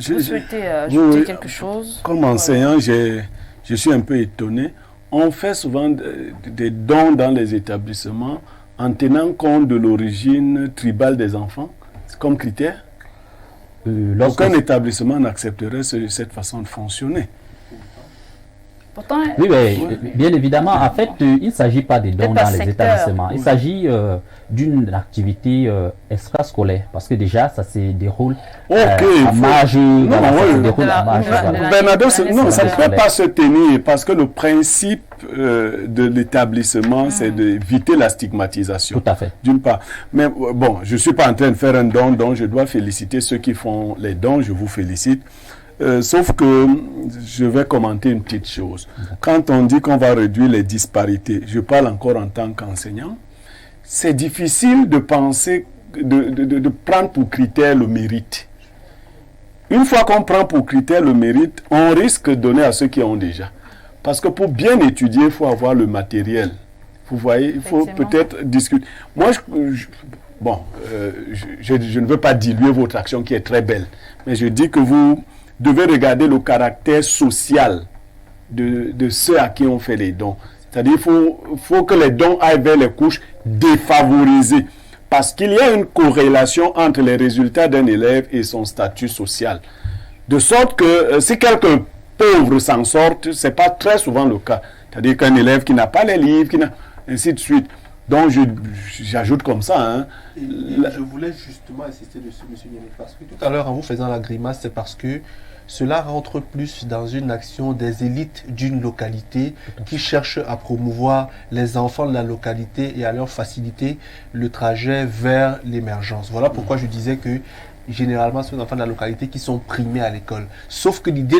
souhaitez ajouter quelque chose? Comme enseignant, je suis un peu étonné. On fait souvent des dons dans les établissements en tenant compte de l'origine tribale des enfants comme critère. Aucun établissement n'accepterait cette façon de fonctionner. Pourtant, oui, bien évidemment, en fait, il ne s'agit pas des dons dans les établissements. Il s'agit d'une activité extrascolaire, parce que déjà, ça se déroule à marge. Bernardo, non, ça ne peut pas se tenir, parce que le principe de l'établissement, c'est d'éviter la stigmatisation. Tout à fait. D'une part. Mais bon, je ne suis pas en train de faire un don, donc je dois féliciter ceux qui font les dons, je vous félicite. Sauf que je vais commenter une petite chose. Quand on dit qu'on va réduire les disparités, je parle encore en tant qu'enseignant, c'est difficile de penser, de prendre pour critère le mérite. Une fois qu'on prend pour critère le mérite, on risque de donner à ceux qui ont déjà. Parce que pour bien étudier, il faut avoir le matériel. Vous voyez, il faut peut-être discuter. Moi, je ne veux pas diluer votre action qui est très belle, mais je dis que vous devez regarder le caractère social de ceux à qui on fait les dons. C'est-à-dire qu'il faut que les dons aillent vers les couches défavorisées. Parce qu'il y a une corrélation entre les résultats d'un élève et son statut social. De sorte que si quelqu'un pauvre s'en sort, ce n'est pas très souvent le cas. C'est-à-dire qu'un élève qui n'a pas les livres, ainsi de suite. Donc j'ajoute comme ça. Hein. Je voulais justement insister dessus, M. Niamey, parce que tout à l'heure, en vous faisant la grimace, c'est parce que cela rentre plus dans une action des élites d'une localité qui cherchent à promouvoir les enfants de la localité et à leur faciliter le trajet vers l'émergence. Voilà pourquoi je disais que généralement, ce sont les enfants de la localité qui sont primés à l'école. Sauf que l'idée...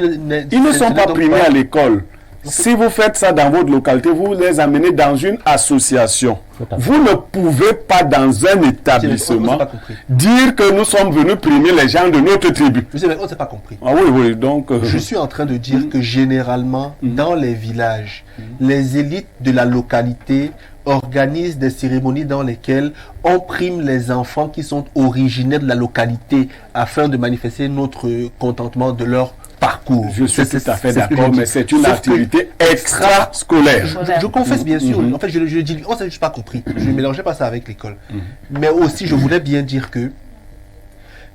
Ils ne sont pas primés à l'école. Si vous faites ça dans votre localité, vous les amenez dans une association. Vous ne pouvez pas, dans un établissement, dire que nous sommes venus primer les gens de notre tribu. Vous savez, on ne s'est pas compris. Ah oui, donc... Je suis en train de dire que généralement, dans les villages, les élites de la localité organisent des cérémonies dans lesquelles on prime les enfants qui sont originaires de la localité afin de manifester notre contentement de leur parcours. Je suis tout à fait d'accord, mais c'est une activité extrascolaire. Je confesse bien sûr. En fait, je dis, on ne s'est pas compris. Je ne mélangeais pas ça avec l'école. Mais aussi, je voulais bien dire que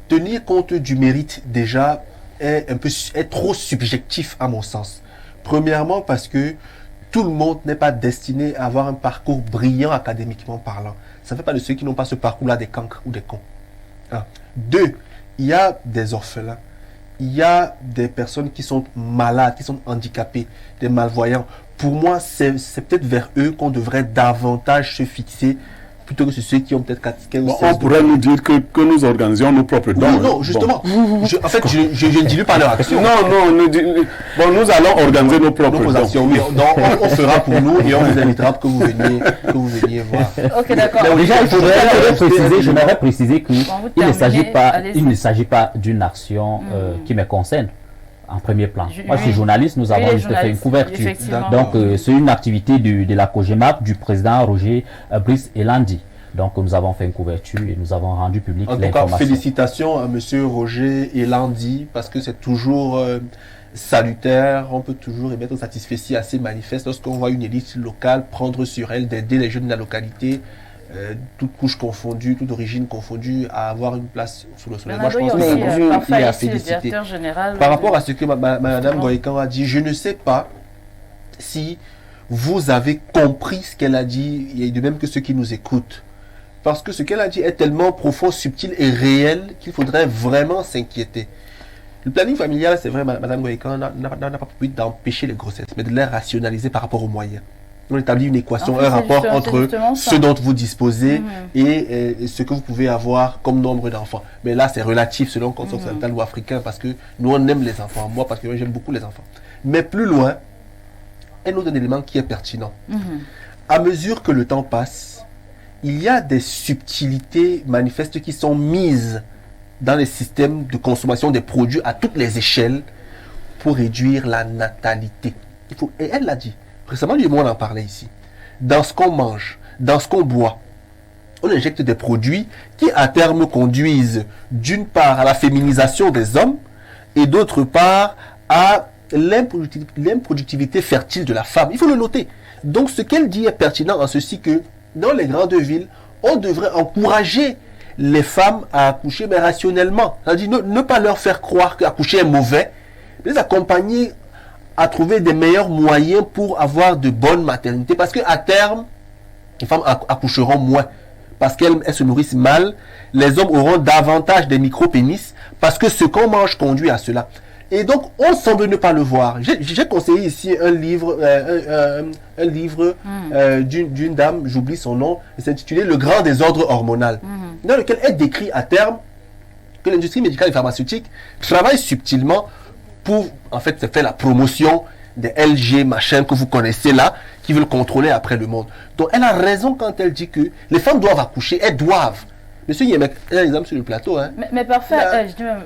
tenir compte du mérite déjà est trop subjectif à mon sens. Premièrement, parce que tout le monde n'est pas destiné à avoir un parcours brillant académiquement parlant. Ça ne fait pas de ceux qui n'ont pas ce parcours-là des cancres ou des cons. 2, il y a des orphelins. Il y a des personnes qui sont malades, qui sont handicapées, des malvoyants. Pour moi, c'est peut-être vers eux qu'on devrait davantage se fixer plutôt que ceux qui ont peut-être 15 on pourrait nous dire que nous organisons nos propres dons. Non, justement. En fait, je ne dilue pas leur action. Nous allons organiser nos propres actions. On fera pour nous et on vous invitera pour que vous veniez voir. Ok, d'accord. Déjà, j'aimerais préciser qu'il ne s'agit pas d'une action qui me concerne en premier plan. Moi, je suis journaliste, nous avons juste fait une couverture. Donc, c'est une activité de la COGEMAP, du président Roger Brice Elandi. Donc, nous avons fait une couverture et nous avons rendu public l'information. En tout cas, félicitations à M. Roger Elandi, parce que c'est toujours salutaire. On peut toujours émettre satisfait assez manifeste lorsqu'on voit une élite locale prendre sur elle d'aider les jeunes de la localité, toutes couches confondues, toute origine confondue, à avoir une place sous le soleil. Moi, je pense qu'il y a à féliciter. Par rapport à ce que Mme Goïkan a dit, je ne sais pas si vous avez compris ce qu'elle a dit, et de même que ceux qui nous écoutent. Parce que ce qu'elle a dit est tellement profond, subtil et réel qu'il faudrait vraiment s'inquiéter. Le planning familial, c'est vrai, Mme Goïkan n'a pas pour but d'empêcher les grossesses, mais de les rationaliser par rapport aux moyens. On établit une équation, un rapport entre ce dont vous disposez et ce que vous pouvez avoir comme nombre d'enfants. Mais là, c'est relatif selon le contexte occidental ou africain, parce que nous, on aime les enfants. Moi, parce que j'aime beaucoup les enfants. Mais plus loin, un autre élément qui est pertinent. À mesure que le temps passe, il y a des subtilités manifestes qui sont mises dans les systèmes de consommation des produits à toutes les échelles pour réduire la natalité. Et elle l'a dit. Récemment, du monde en parlait ici. Dans ce qu'on mange, dans ce qu'on boit, on injecte des produits qui à terme conduisent d'une part à la féminisation des hommes et d'autre part à l'improductivité fertile de la femme. Il faut le noter. Donc ce qu'elle dit est pertinent en ceci que dans les grandes villes, on devrait encourager les femmes à accoucher, mais rationnellement. C'est-à-dire ne pas leur faire croire qu'accoucher est mauvais, les accompagner à trouver des meilleurs moyens pour avoir de bonnes maternités. Parce qu'à terme, les femmes accoucheront moins. Parce qu'elles se nourrissent mal. Les hommes auront davantage des micro-pénis. Parce que ce qu'on mange conduit à cela. Et donc, on semble ne pas le voir. J'ai conseillé ici un livre d'une dame, j'oublie son nom, c'est intitulé Le grand désordre hormonal, dans lequel elle décrit à terme que l'industrie médicale et pharmaceutique travaille subtilement pour, en fait, faire la promotion des LG, machin, que vous connaissez là, qui veulent contrôler après le monde. Donc, elle a raison quand elle dit que les femmes doivent accoucher, elles doivent. Monsieur Yemek, un exemple sur le plateau. Hein. Mais parfait, je dis même,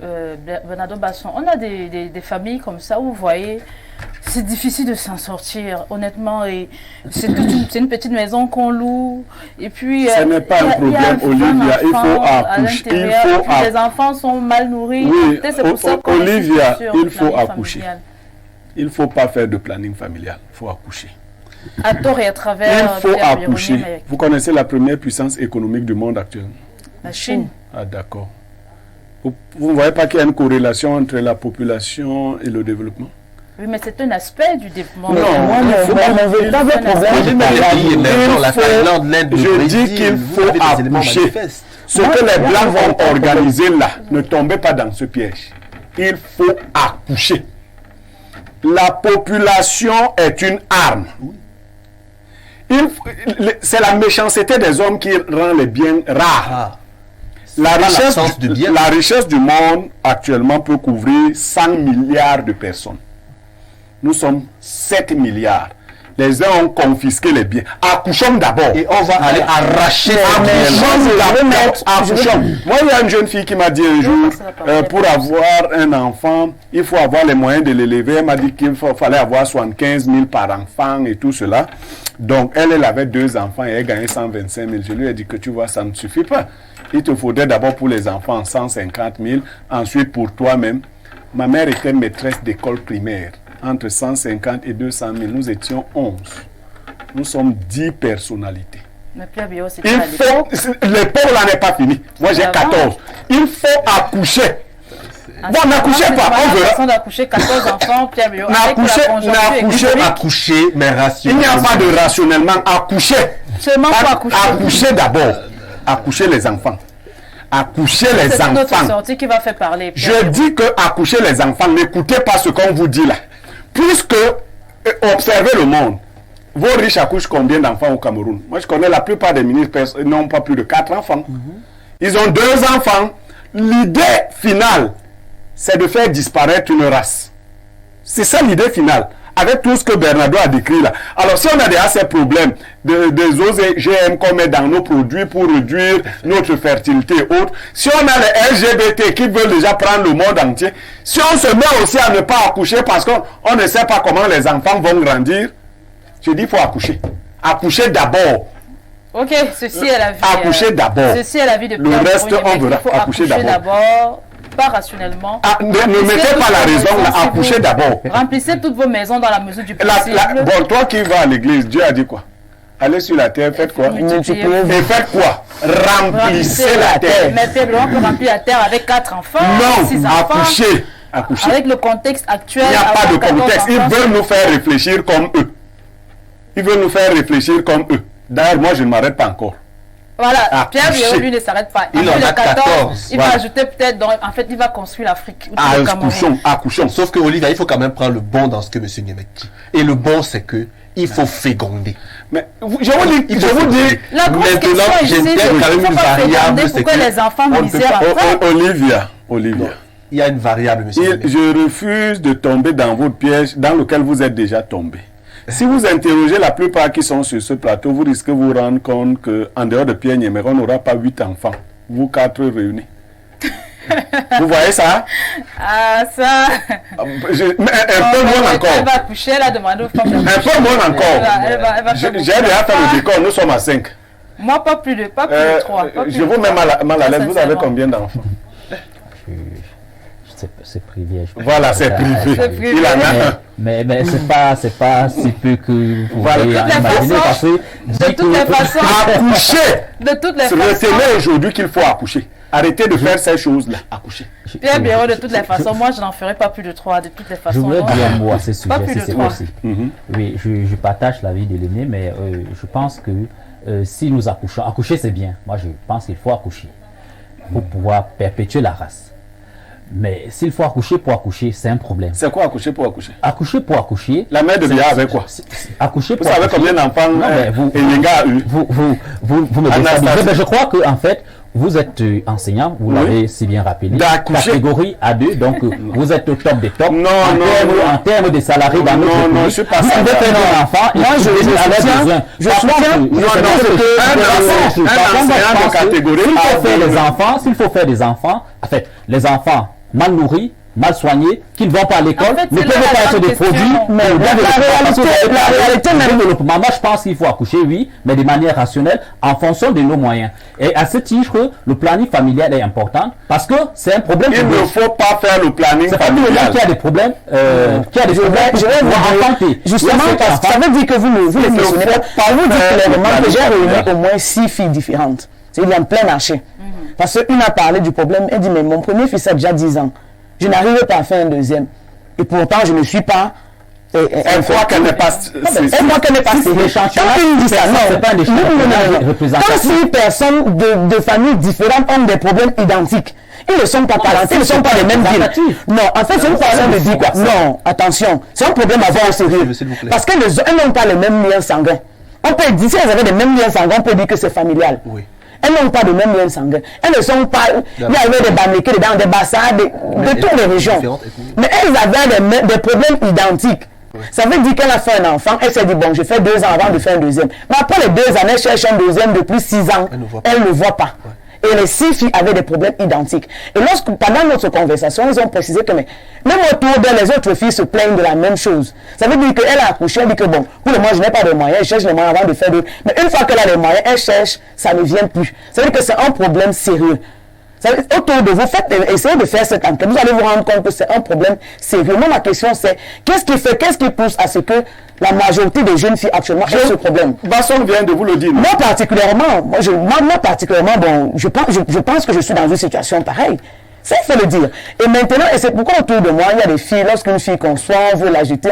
Bernardo Basson, on a des familles comme ça où vous voyez, c'est difficile de s'en sortir, honnêtement. Et c'est une petite maison qu'on loue. Et puis, ce n'est pas un problème, Olivia. Il faut accoucher. Les enfants sont mal nourris. Oui, c'est pour ça Olivia, il faut accoucher. Il ne faut pas faire de planning familial. Il faut accoucher. À tort et à travers. Il faut accoucher. Vous connaissez la première puissance économique du monde actuel? La Chine. Ah, d'accord. Vous ne voyez pas qu'il y a une corrélation entre la population et le développement? Oui, mais c'est un aspect du développement. Non, je dis qu'il faut accoucher. Ce que les Blancs vont organiser là, ne tombez pas dans ce piège. Il faut accoucher. La population est une arme. C'est la méchanceté des hommes qui rend les biens rares. La richesse du monde actuellement peut couvrir 100 milliards de personnes. Nous sommes 7 milliards. Les uns ont confisqué les biens. Accouchons d'abord. Et on va aller arracher accouchons. Moi, il y a une jeune fille qui m'a dit un jour, pour avoir un enfant, il faut avoir les moyens de l'élever. Elle m'a dit qu'il fallait avoir 75 000 par enfant et tout cela. Donc, elle avait 2 enfants et elle gagnait 125 000. Je lui ai dit que tu vois, ça ne suffit pas. Il te faudrait d'abord pour les enfants 150 000, ensuite pour toi-même. Ma mère était maîtresse d'école primaire. Entre 150 et 200 000, nous étions 11. Nous sommes 10 personnalités. L'époque là n'est pas finie. Moi j'ai 14. Il faut accoucher. Bon, n'accouchez pas, on verra. D'accoucher 14 enfants, Pierre Bio. Accoucher, mais rationnellement. Il n'y a pas de rationnellement. Accoucher. Seulement pour accoucher. Accoucher d'abord. Accoucher les enfants. Accoucher les enfants. C'est notre sortie qui va faire parler. Je dis que accoucher les enfants, n'écoutez pas ce qu'on vous dit là. Puisque, observez le monde. Vos riches accouchent combien d'enfants au Cameroun? Moi, je connais la plupart des ministres n'ont pas plus de 4 enfants. Ils ont 2 enfants. L'idée finale, c'est de faire disparaître une race. C'est ça l'idée finale. Avec tout ce que Bernardo a décrit là. Alors, si on a déjà ces problèmes des OGM qu'on met dans nos produits pour réduire notre fertilité et autres, si on a les LGBT qui veulent déjà prendre le monde entier, si on se met aussi à ne pas accoucher parce qu'on ne sait pas comment les enfants vont grandir, je dis qu'il faut accoucher. Accoucher d'abord. Ok, ceci est la vie. Accoucher d'abord. Ceci est la vie de Pierre. Le reste, on verra. Accoucher d'abord. Pas rationnellement. Ne mettez pas la raison là, accouchez d'abord. Remplissez toutes vos maisons dans la mesure du possible. Bon, toi qui vas à l'église, Dieu a dit quoi? Allez sur la terre, faites quoi? Et faites quoi? Remplissez la terre. Mais Pierre, on peut remplir la terre avec 4 enfants, non, 6 enfants. Accouchez. Avec le contexte actuel. Il n'y a pas de contexte. Ils veulent nous faire réfléchir comme eux. Ils veulent nous faire réfléchir comme eux. D'ailleurs, moi, je ne m'arrête pas encore. Voilà, Pierre Bio, lui, ne s'arrête pas. Il en a 14. Il va ajouter peut-être, en fait, il va construire l'Afrique. Accouchons. Sauf que, Olivia, il faut quand même prendre le bon dans ce que M. Niemek dit. Et le bon, c'est que il faut féconder. Mais je vous dis, la grosse question ici, c'est qu'il ne faut pas féconder pour que les enfants misèrent après. Olivia. Il y a une variable, M. Niemek. Je refuse de tomber dans votre piège dans lequel vous êtes déjà tombé. Si vous interrogez la plupart qui sont sur ce plateau, vous risquez de vous rendre compte qu'en dehors de Pierre Niemek, on n'aura pas 8 enfants. Vous 4 réunis. Vous voyez ça? Ah, ça. Un peu moins encore. Elle va accoucher, elle a demandé aux femmes. Un peu moins encore. J'ai déjà fait le décor, nous sommes à 5. Moi, pas plus de 3. Je vous mets mal à l'aise. Vous avez combien d'enfants? C'est privé. Voilà, c'est privé. Il en a un. Mais c'est pas si peu que vous pouvez imaginer. Parce que de toutes les façons, accoucher. De toutes les façons. Retenez aujourd'hui qu'il faut accoucher. Arrêtez de faire ces choses-là. Accoucher. Pierre Béraud, de toutes les façons, moi je n'en ferai pas plus de 3. De toutes les façons. Je voudrais dire un mot à ce sujet, si c'est possible. Oui, je partage l'avis de l'aîné, mais je pense que si nous accouchons, accoucher c'est bien. Moi je pense qu'il faut accoucher pour pouvoir perpétuer la race. Mais s'il faut accoucher pour accoucher, c'est un problème. C'est quoi accoucher pour accoucher? Accoucher pour accoucher. La mère de Bia avait quoi? Accoucher pour accoucher. Vous savez combien d'enfants Elinga a eu? Vous me déstabilisez. Mais je crois que en fait, vous êtes enseignant, vous l'avez si bien rappelé. Catégorie A2, donc vous êtes au top des tops. Non, en termes de salariés dans notre pays. Non, je suis pas vous pouvez faire un enfant. Moi, je soutiens. Un enseignant de catégorie. S'il faut faire des enfants, en fait, les enfants mal nourris, mal soignés, qui ne vont pas à l'école, ne peuvent pas être des produits. Mais la réalité même développement. Moi, je pense qu'il faut accoucher, oui, mais de manière rationnelle, en fonction de nos moyens. Et à ce titre, le planning familial est important parce que c'est un problème. Il ne faut pas faire le planning familial. C'est pas qui a des problèmes. Qui a des problèmes. Je vais vous raconter. Justement, ça veut dire que vous les mentionnez pas. Vous dites clairement que j'ai réuni au moins 6 filles différentes. Il y a un plein marché. Parce qu'une a parlé du problème, elle dit, mais mon premier fils a déjà 10 ans. Je n'arrive pas à faire un deuxième. Et pourtant, je ne suis pas... Elle croit qu'elle n'est pas... Elle croit qu'elle n'est pas sérieuse. Quand il dit ça, non. Quand 6 personnes de familles différentes ont des problèmes identiques, ils ne sont pas parentés, ils ne sont pas les mêmes villes. Non, en fait, c'est une façon de dire quoi. Non, attention, c'est un problème à voir au sérieux. Parce qu'elles n'ont pas les mêmes liens sanguins. On peut dire, si elles avaient les mêmes liens sanguins, on peut dire que c'est familial. Oui. Elles n'ont pas de même lien sanguin. Elles ne sont pas... Il y avait des Bamlékés dans des bassins de toutes les régions. Mais elles avaient des problèmes identiques. Oui. Ça veut dire qu'elle a fait un enfant, elle s'est dit, bon, je fais 2 ans avant de faire un deuxième. Mais après les 2 années, elle cherche un deuxième depuis 6 ans. Elle ne voit pas. Ouais. Et les 6 filles avaient des problèmes identiques. Et pendant notre conversation, ils ont précisé que même autour d'elles, les autres filles se plaignent de la même chose. Ça veut dire qu'elle a accouché, elle dit que bon, pour le moment, je n'ai pas de moyens, elle cherche les moyens avant de faire d'autres. Mais une fois qu'elle a les moyens, elle cherche, ça ne vient plus. Ça veut dire que c'est un problème sérieux. Autour de vous, essayez de faire cette enquête. Vous allez vous rendre compte que c'est un problème sérieux. Moi, ma question, c'est qu'est-ce qui pousse à ce que la majorité des jeunes filles actuellement aient ce problème? Vasson vient de vous le dire. Moi particulièrement, bon, je pense que je suis dans une situation pareille. Ça, il faut le dire. Et maintenant, et c'est pourquoi autour de moi, il y a des filles, lorsqu'une fille conçoit, on veut la jeter,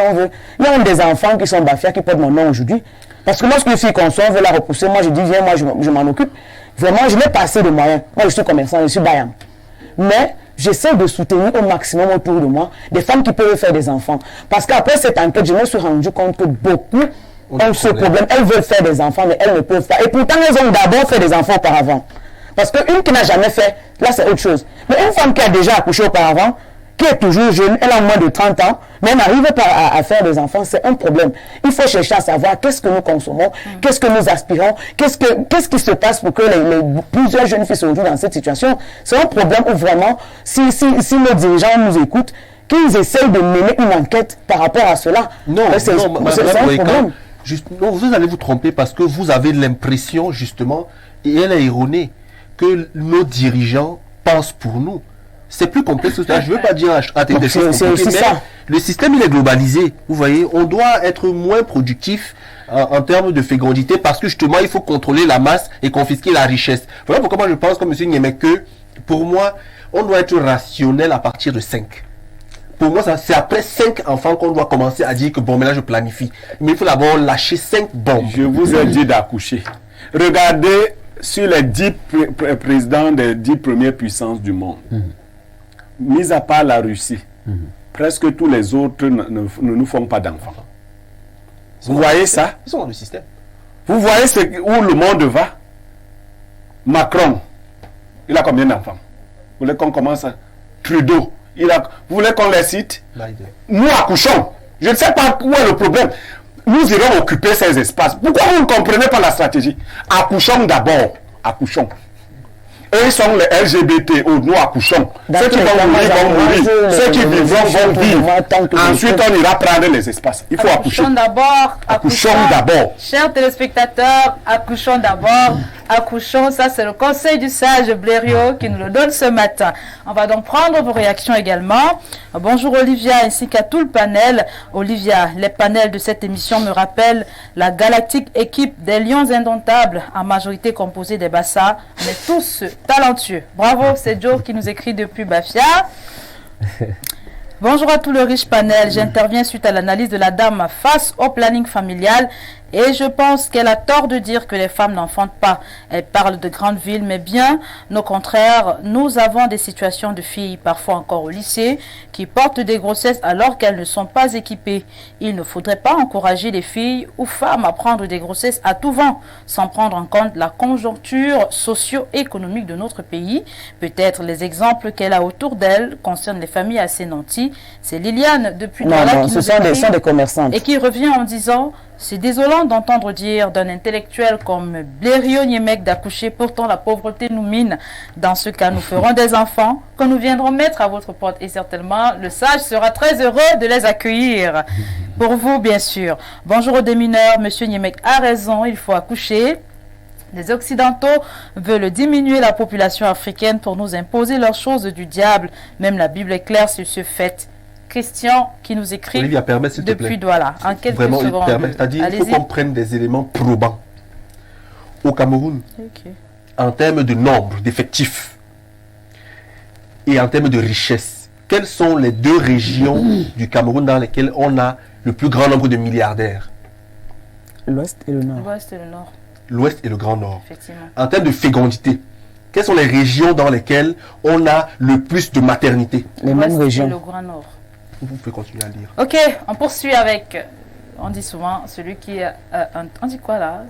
il y a des enfants qui sont bafias qui portent mon nom aujourd'hui. Parce que lorsqu'une fille conçoit, on veut la repousser, moi je dis, viens, moi je m'en occupe. Vraiment, je n'ai pas assez de moyens. Moi, je suis commerçant, je suis baillant. Mais j'essaie de soutenir au maximum autour de moi des femmes qui peuvent faire des enfants. Parce qu'après cette enquête, je me suis rendu compte que beaucoup ont ce problème. Elles veulent faire des enfants, mais elles ne peuvent pas. Et pourtant, elles ont d'abord fait des enfants auparavant. Parce qu'une qui n'a jamais fait, là, c'est autre chose. Mais une femme qui a déjà accouché auparavant, qui est toujours jeune, elle a moins de 30 ans, mais elle n'arrive pas à faire des enfants, c'est un problème. Il faut chercher à savoir qu'est-ce que nous consommons, qu'est-ce que nous aspirons, qu'est-ce qui se passe pour que plusieurs jeunes filles se retrouvent dans cette situation. C'est un problème où vraiment, si nos dirigeants nous écoutent, qu'ils essayent de mener une enquête par rapport à cela. Non, c'est un problème. Non, vous allez vous tromper parce que vous avez l'impression, justement, et elle est erronée, que nos dirigeants pensent pour nous. C'est plus complexe que ça. Je ne veux pas dire des choses compliquées, mais le système, il est globalisé. Vous voyez, on doit être moins productif en termes de fécondité parce que justement, il faut contrôler la masse et confisquer la richesse. Voilà pourquoi moi je pense, comme M. Niémé, que pour moi, on doit être rationnel à partir de 5. Pour moi, c'est après 5 enfants qu'on doit commencer à dire que bon, mais là je planifie. Mais il faut d'abord lâcher 5 bombes. Je vous ai dit d'accoucher. Regardez sur les 10 présidents des 10 premières puissances du monde. Mis à part la Russie, presque tous les autres ne nous font pas d'enfants. Vous voyez ça? Ils sont dans le système. Vous voyez où le monde va? Macron, il a combien d'enfants? Vous voulez qu'on commence à... Trudeau, vous voulez qu'on les cite? Nous accouchons. Je ne sais pas où est le problème. Nous irons occuper ces espaces. Pourquoi vous ne comprenez pas la stratégie? Accouchons d'abord. Accouchons. Eux, ils sont les LGBT, nous accouchons. Ceux qui vont mourir, ceux qui vivront, vont vivre. Ensuite, on ira prendre les espaces. Il faut accoucher. Accouchons d'abord. Chers téléspectateurs, accouchons d'abord. Accouchons, ça c'est le conseil du sage Blériot qui nous le donne ce matin. On va donc prendre vos réactions également. Bonjour Olivia ainsi qu'à tout le panel. Olivia, les panels de cette émission me rappellent la galactique équipe des Lions indomptables, en majorité composée des Bassa, mais tous talentueux. Bravo, c'est Joe qui nous écrit depuis Bafia. Bonjour à tout le riche panel. J'interviens suite à l'analyse de la dame face au planning familial et je pense qu'elle a tort de dire que les femmes n'enfantent pas. Elle parle de grandes villes, mais bien au contraire, nous avons des situations de filles, parfois encore au lycée, qui portent des grossesses alors qu'elles ne sont pas équipées. Il ne faudrait pas encourager les filles ou femmes à prendre des grossesses à tout vent, sans prendre en compte la conjoncture socio-économique de notre pays. Peut-être les exemples qu'elle a autour d'elle concernent les familles assez nanties. C'est Liliane depuis Douala qui ce sont des commerçantes. Et qui revient en disant: c'est désolant d'entendre dire d'un intellectuel comme Blériot Niemek d'accoucher, pourtant la pauvreté nous mine. Dans ce cas, nous ferons des enfants que nous viendrons mettre à votre porte et certainement le sage sera très heureux de les accueillir. Pour vous, bien sûr. Bonjour aux démineurs, monsieur Niemek a raison, il faut accoucher. Les Occidentaux veulent diminuer la population africaine pour nous imposer leurs choses du diable. Même la Bible est claire sur ce fait. Christian qui nous écrit Olivia, permets, s'il te plaît. depuis Douala. En quelques secondes. C'est-à-dire il faut qu'on prenne des éléments probants. Au Cameroun, en termes de nombre d'effectifs et en termes de richesse, quelles sont les deux régions du Cameroun dans lesquelles on a le plus grand nombre de milliardaires? L'Ouest et le Nord. L'Ouest et le Nord. L'Ouest et le Grand Nord. Effectivement. En termes de fécondité, quelles sont les régions dans lesquelles on a le plus de maternité? Les mêmes régions. Et le Grand Nord. Vous pouvez continuer à lire. Ok, on poursuit avec, on dit souvent, celui qui est, on dit quoi là?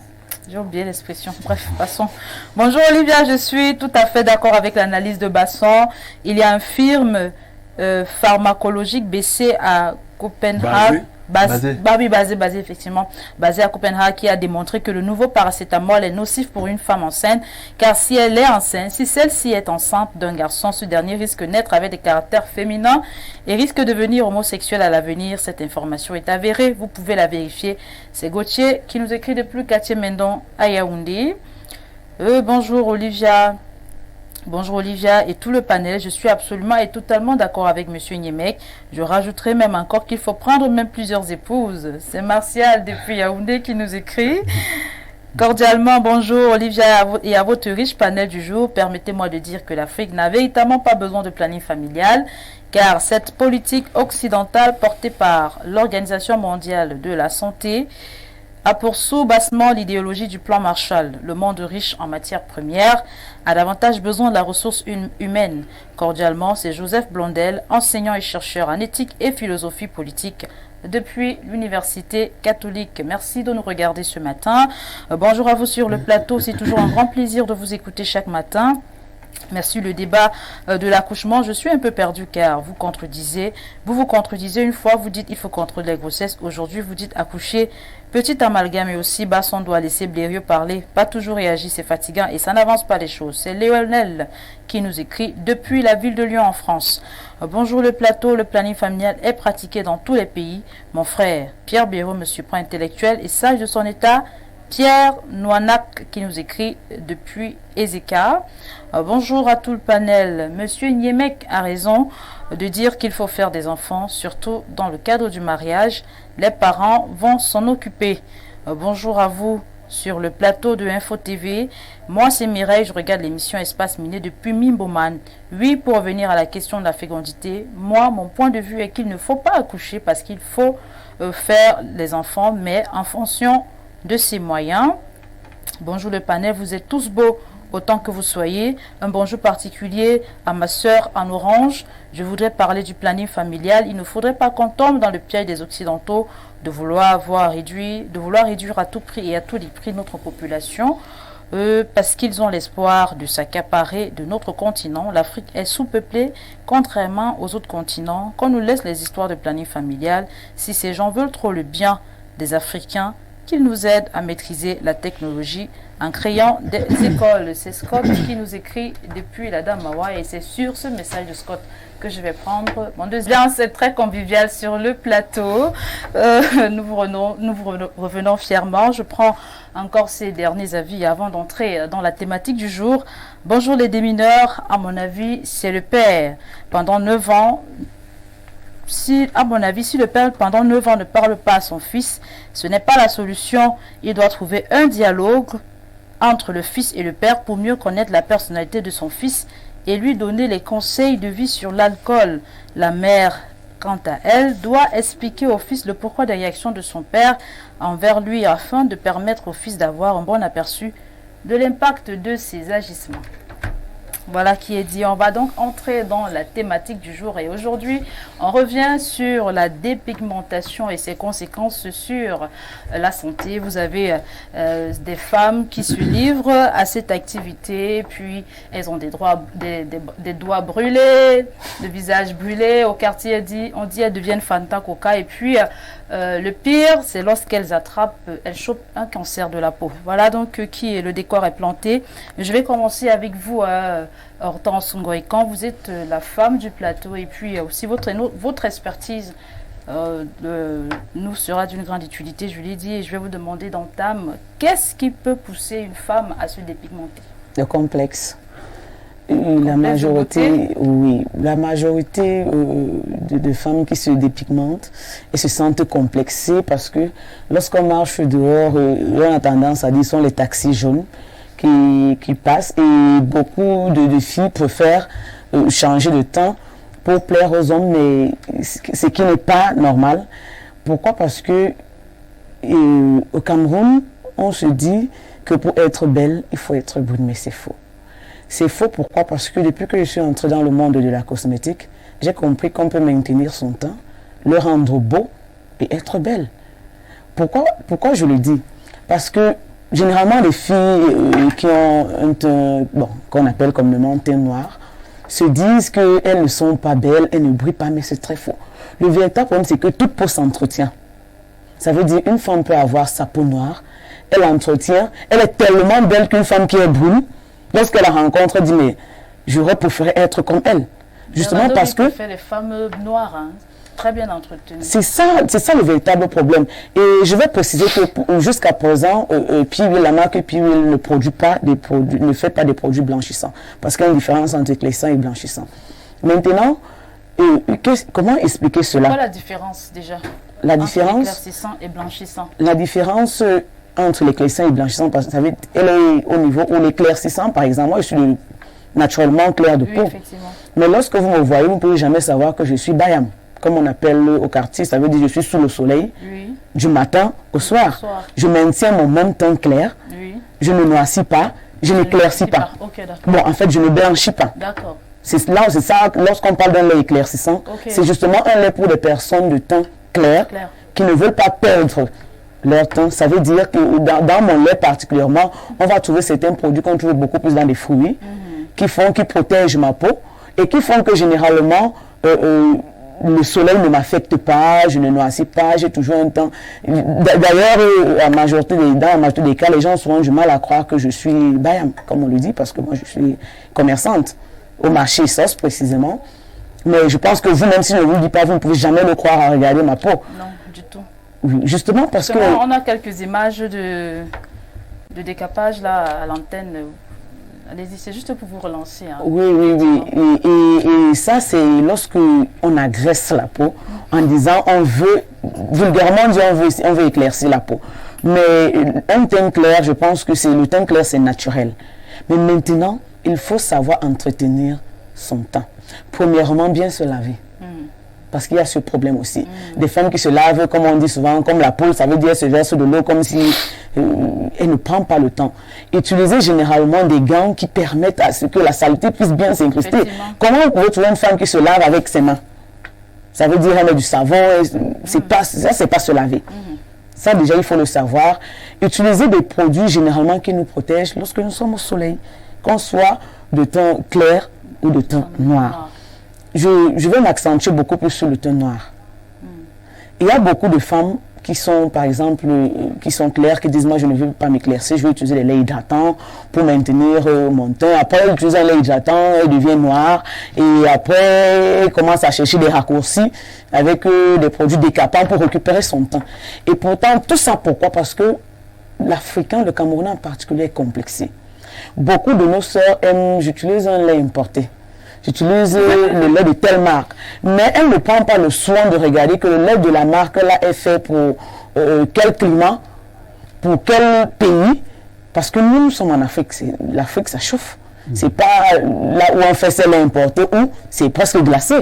J'ai oublié l'expression. Bref, passons. Bonjour Olivia, je suis tout à fait d'accord avec l'analyse de Basson. Il y a un firme pharmacologique basé à Copenhague. Basé effectivement, basé à Copenhague, qui a démontré que le nouveau paracétamol est nocif pour une femme enceinte, car si elle est enceinte, si celle-ci est enceinte d'un garçon, ce dernier risque de naître avec des caractères féminins et risque de devenir homosexuel à l'avenir. Cette information est avérée, vous pouvez la vérifier. C'est Gauthier qui nous écrit depuis Quartier Mendon à Yaoundé. Bonjour Olivia. Bonjour Olivia et tout le panel, je suis absolument et totalement d'accord avec monsieur Niemek. Je rajouterai même encore qu'il faut prendre même plusieurs épouses. C'est Martial depuis Yaoundé qui nous écrit. Cordialement, bonjour Olivia et à votre riche panel du jour. Permettez-moi de dire que l'Afrique n'a véritablement pas besoin de planning familial, car cette politique occidentale portée par l'Organisation mondiale de la santé a pour sous-bassement l'idéologie du plan Marshall. Le monde riche en matières premières a davantage besoin de la ressource humaine. Cordialement, c'est Joseph Blondel, enseignant et chercheur en éthique et philosophie politique depuis l'Université catholique. Merci de nous regarder ce matin. Bonjour à vous sur le plateau. C'est toujours un grand plaisir de vous écouter chaque matin. Merci. Le débat de l'accouchement, je suis un peu perdu car vous vous contredisez une fois, vous dites il faut contrôler les grossesses, aujourd'hui vous dites accoucher, petit amalgame et aussi Basson doit laisser Blériot parler, pas toujours réagir, c'est fatigant et ça n'avance pas les choses. C'est Léonel qui nous écrit depuis la ville de Lyon en France. Bonjour le plateau, le planning familial est pratiqué dans tous les pays. Mon frère Pierre Blériot me surprend intellectuel et sage de son état. Pierre Noanac qui nous écrit depuis Ezeka. Bonjour à tout le panel. Monsieur Niemek a raison de dire qu'il faut faire des enfants, surtout dans le cadre du mariage. Les parents vont s'en occuper. Bonjour à vous sur le plateau de Info TV. Moi c'est Mireille, je regarde l'émission Espace Miné depuis Mimboman. Oui, pour revenir à la question de la fécondité, moi mon point de vue est qu'il ne faut pas accoucher parce qu'il faut faire les enfants, mais en fonction de ses moyens. Bonjour le panel, vous êtes tous beaux autant que vous soyez. Un bonjour particulier à ma soeur en orange. Je voudrais parler du planning familial. Il ne faudrait pas qu'on tombe dans le piège des Occidentaux de vouloir réduire à tout prix et à tous les prix notre population parce qu'ils ont l'espoir de s'accaparer de notre continent. L'Afrique est sous-peuplée contrairement aux autres continents. Qu'on nous laisse les histoires de planning familial. Si ces gens veulent trop le bien des Africains, qu'il nous aide à maîtriser la technologie en créant des écoles. C'est Scott qui nous écrit depuis la Damawa et c'est sur ce message de Scott que je vais prendre mon deuxième. C'est très convivial sur le plateau. Nous vous revenons fièrement. Je prends encore ces derniers avis avant d'entrer dans la thématique du jour. Bonjour les démineurs, à mon avis, c'est le père. Pendant 9 ans, si le père pendant 9 ans ne parle pas à son fils, ce n'est pas la solution. Il doit trouver un dialogue entre le fils et le père pour mieux connaître la personnalité de son fils et lui donner les conseils de vie sur l'alcool. La mère, quant à elle, doit expliquer au fils le pourquoi des réactions de son père envers lui afin de permettre au fils d'avoir un bon aperçu de l'impact de ses agissements. Voilà qui est dit. On va donc entrer dans la thématique du jour et aujourd'hui, on revient sur la dépigmentation et ses conséquences sur la santé. Vous avez des femmes qui se livrent à cette activité, puis elles ont des doigts brûlés, le visage brûlé. Au quartier, on dit elles deviennent Fanta Coca et puis le pire, c'est lorsqu'elles elles chopent un cancer de la peau. Voilà donc le décor est planté. Je vais commencer avec vous, Hortense Ngoïkan. Vous êtes la femme du plateau et puis aussi votre expertise nous sera d'une grande utilité, je l'ai dit, et je vais vous demander d'entame, qu'est-ce qui peut pousser une femme à se dépigmenter? Le complexe. La majorité de femmes qui se dépigmentent et se sentent complexées parce que lorsqu'on marche dehors, on a tendance à dire ce sont les taxis jaunes qui passent et beaucoup de filles préfèrent changer de teint pour plaire aux hommes, mais ce qui n'est pas normal. Pourquoi? Parce que au Cameroun, on se dit que pour être belle, il faut être brune, mais c'est faux. C'est faux, pourquoi? Parce que depuis que je suis entrée dans le monde de la cosmétique, j'ai compris qu'on peut maintenir son teint, le rendre beau et être belle. Pourquoi je le dis? Parce que généralement les filles qui ont un teint, qu'on appelle communément teint noir, se disent qu'elles ne sont pas belles, elles ne brillent pas, mais c'est très faux. Le véritable problème, c'est que toute peau s'entretient. Ça veut dire une femme peut avoir sa peau noire, elle entretient, elle est tellement belle qu'une femme qui est brune, lorsqu'elle la rencontre, elle dit mais j'aurais préféré être comme elle. Justement parce que fait les femmes noires, très bien entretenues. C'est ça le véritable problème. Et je vais préciser que jusqu'à présent, la marque Piwil ne fait pas des produits blanchissants. Parce qu'il y a une différence entre éclaircissant et blanchissant. Maintenant, comment expliquer cela? Quelle est la différence déjà? La différence entre éclaircissant et blanchissant. La différence entre l'éclaircissant et blanchissant, parce que ça veut dire, elle est au niveau où l'éclaircissant, par exemple, moi je suis naturellement clair de peau. Effectivement. Mais lorsque vous me voyez, vous ne pouvez jamais savoir que je suis bayam, comme on appelle au quartier, ça veut dire que je suis sous le soleil, du matin au soir. Je maintiens mon même teint clair, je ne noircis pas, je n'éclaircis pas. Okay, en fait, je ne blanchis pas. D'accord. C'est ça, lorsqu'on parle d'un lait éclaircissant, c'est justement un lait pour des personnes de teint clair. Qui ne veulent pas perdre leur teint. Ça veut dire que dans mon lait particulièrement, on va trouver certains produits qu'on trouve beaucoup plus dans les fruits, qui protègent ma peau et qui font que généralement le soleil ne m'affecte pas, je ne noircis pas, j'ai toujours un teint. D'ailleurs, dans la majorité des cas, les gens auront du mal à croire que je suis bayam, comme on le dit, parce que moi je suis commerçante au marché sauce précisément. Mais je pense que vous, même si je ne vous le dis pas, vous ne pouvez jamais le croire à regarder ma peau. Non, du tout. Oui, justement parce que... On a quelques images de décapage là à l'antenne. Allez-y, c'est juste pour vous relancer. Hein. Oui. Et ça, c'est lorsque on agresse la peau en disant on veut, vulgairement dit, on veut éclaircir la peau. Mais un teint clair, je pense que le teint clair, c'est naturel. Mais maintenant, il faut savoir entretenir son teint. Premièrement, bien se laver. Parce qu'il y a ce problème aussi. Des femmes qui se lavent, comme on dit souvent, comme la peau, ça veut dire se verse de l'eau comme si elle ne prend pas le temps. Utiliser généralement des gants qui permettent à ce que la saleté puisse bien s'incruster. Comment vous pouvez trouver une femme qui se lave avec ses mains? Ça veut dire elle met du savon, c'est pas se laver. Ça déjà, il faut le savoir. Utiliser des produits généralement qui nous protègent lorsque nous sommes au soleil, qu'on soit de teint clair ou de teint noir. Je vais m'accentuer beaucoup plus sur le teint noir. Il y a beaucoup de femmes qui sont, par exemple, qui sont clairs, qui disent, moi, je ne veux pas m'éclaircir, je vais utiliser les laits hydratants pour maintenir mon teint. Après, il utilise un lait hydratant, il devient noir. Et après, il commence à chercher des raccourcis avec des produits décapants pour récupérer son teint. Et pourtant, tout ça, pourquoi? Parce que l'Africain, le Camerounais en particulier, est complexé. Beaucoup de nos sœurs aiment, j'utilise un lait importé. J'utilise le lait de telle marque. Mais elle ne prend pas le soin de regarder que le lait de la marque là est fait pour quel climat, pour quel pays. Parce que nous sommes en Afrique. L'Afrique, ça chauffe. C'est pas là où on fait ce lait importé, où c'est presque glacé.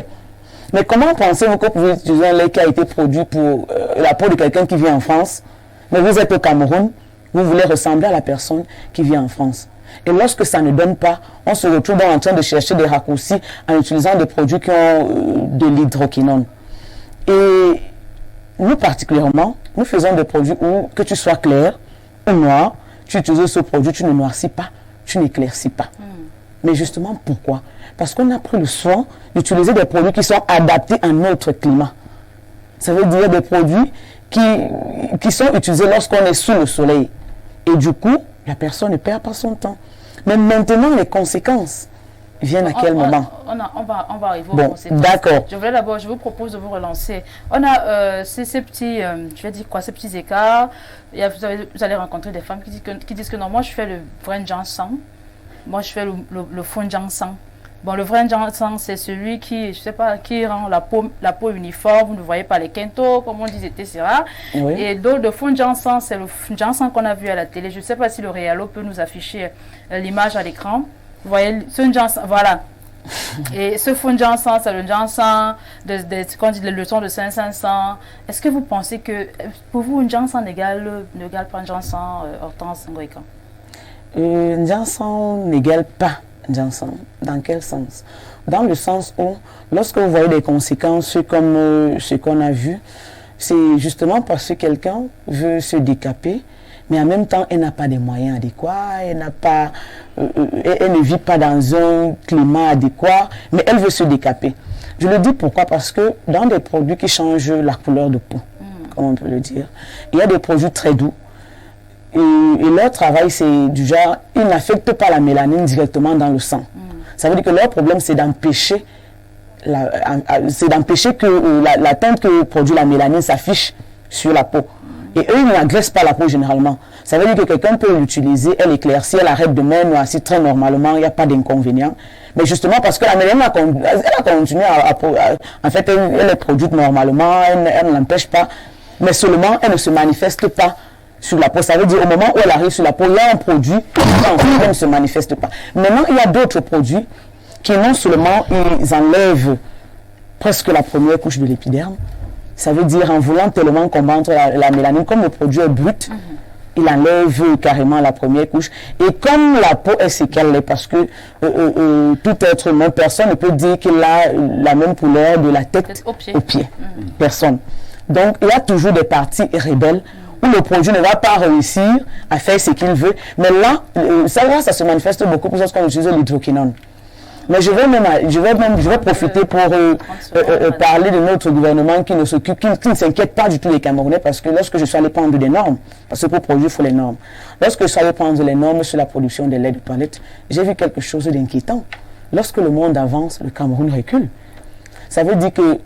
Mais comment pensez-vous que vous pouvez utiliser un lait qui a été produit pour la peau de quelqu'un qui vit en France, mais vous êtes au Cameroun, vous voulez ressembler à la personne qui vit en France? Et lorsque ça ne donne pas, on se retrouve en train de chercher des raccourcis en utilisant des produits qui ont de l'hydroquinone. Et nous particulièrement, nous faisons des produits où, que tu sois clair ou noir, tu utilises ce produit, tu ne noircis pas, tu n'éclaircis pas. Mais justement, pourquoi? Parce qu'on a pris le soin d'utiliser des produits qui sont adaptés à notre climat. Ça veut dire des produits qui sont utilisés lorsqu'on est sous le soleil. Et du coup, la personne ne perd pas son temps. Mais maintenant, les conséquences viennent à quel moment? On va arriver aux bon, conséquences. D'accord. Je vous propose de vous relancer. On a ces petits, je vais dire quoi, ces petits écarts. Vous allez rencontrer des femmes qui disent que non, moi je fais le vrai ginseng. Moi je fais le fond ginseng. Bon, le vrai ginseng, c'est celui qui, je sais pas, qui rend la peau uniforme. Vous ne voyez pas les quintos, comme on dit, etc. Oui. Et d'autres, le fond ginseng, c'est le ginseng qu'on a vu à la télé. Je ne sais pas si le réalo peut nous afficher l'image à l'écran. Vous voyez, ce ginseng, voilà. Et ce fond ginseng, c'est le ginseng, quand on dit les leçons de 500. Est-ce que vous pensez que, pour vous, un ginseng n'égale pas un ginseng, Hortense Ngoïka? Un ginseng n'égale pas ginseng. Dans quel sens? Dans le sens où, lorsque vous voyez des conséquences comme ce qu'on a vu, c'est justement parce que quelqu'un veut se décaper, mais en même temps, elle n'a pas des moyens adéquats, elle ne vit pas dans un climat adéquat, mais elle veut se décaper. Je le dis pourquoi? Parce que dans des produits qui changent la couleur de peau, comme on peut le dire, il y a des produits très doux. Et leur travail, c'est du genre, ils n'affectent pas la mélanine directement dans le sang. Ça veut dire que leur problème, c'est d'empêcher que la teinte que produit la mélanine s'affiche sur la peau. Et eux, ils n'agressent pas la peau généralement. Ça veut dire que quelqu'un peut l'utiliser, elle éclaircit, elle arrête de même, noircir très normalement, il n'y a pas d'inconvénient. Mais justement, parce que la mélanine, elle a continué en fait, elle est produite normalement, elle ne l'empêche pas, mais seulement, elle ne se manifeste pas sur la peau. Ça veut dire au moment où elle arrive sur la peau, il y a un produit qui ne se manifeste pas. Maintenant, il y a d'autres produits qui non seulement ils enlèvent presque la première couche de l'épiderme, ça veut dire en voulant tellement combattre la mélanine, comme le produit est brut, il enlève carrément la première couche. Et comme la peau est ce qu'elle est, parce que tout être humain, personne ne peut dire qu'il a la même couleur de la tête au pied. Personne. Donc, il y a toujours des parties rebelles où le produit ne va pas réussir à faire ce qu'il veut. Mais là, ça se manifeste beaucoup plus lorsqu'on utilise l'hydroquinone. Mais je vais profiter pour parler de notre gouvernement qui ne s'inquiète pas du tout des Camerounais, parce que lorsque je suis allé prendre des normes, parce que pour produire, il faut les normes. Lorsque je suis allé prendre les normes sur la production des laits de toilette, j'ai vu quelque chose d'inquiétant. Lorsque le monde avance, le Cameroun recule. Ça veut dire que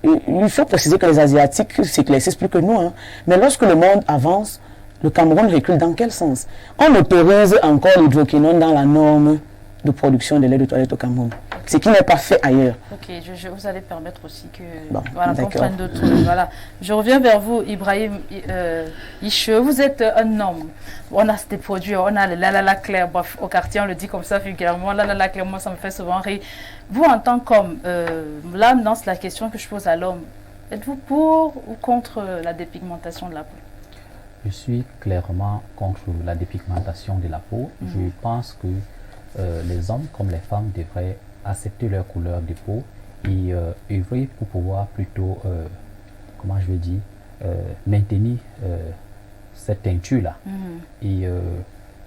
il faut préciser que les Asiatiques s'éclaircissent plus que nous. Mais lorsque le monde avance, le Cameroun recule. Dans quel sens? On autorise encore l'hydroquinone dans la norme de production de lait de toilette au Cameroun, ce qui n'est pas fait ailleurs. Ok, vous allez permettre aussi que qu'on prenne d'autres. Voilà. Je reviens vers vous, Ibrahim Iche. Vous êtes un homme. On a des produits, on a le la clair. Bref, au quartier, on le dit comme ça vulgairement. La clair, moi, ça me fait souvent rire. Vous, en tant qu'homme, là, maintenant, c'est la question que je pose à l'homme. Êtes-vous pour ou contre la dépigmentation de la peau? Je suis clairement contre la dépigmentation de la peau. Je pense que les hommes comme les femmes devraient accepter leur couleur de peau et œuvrer pour pouvoir plutôt, comment je vais dire, maintenir cette teinture-là. Et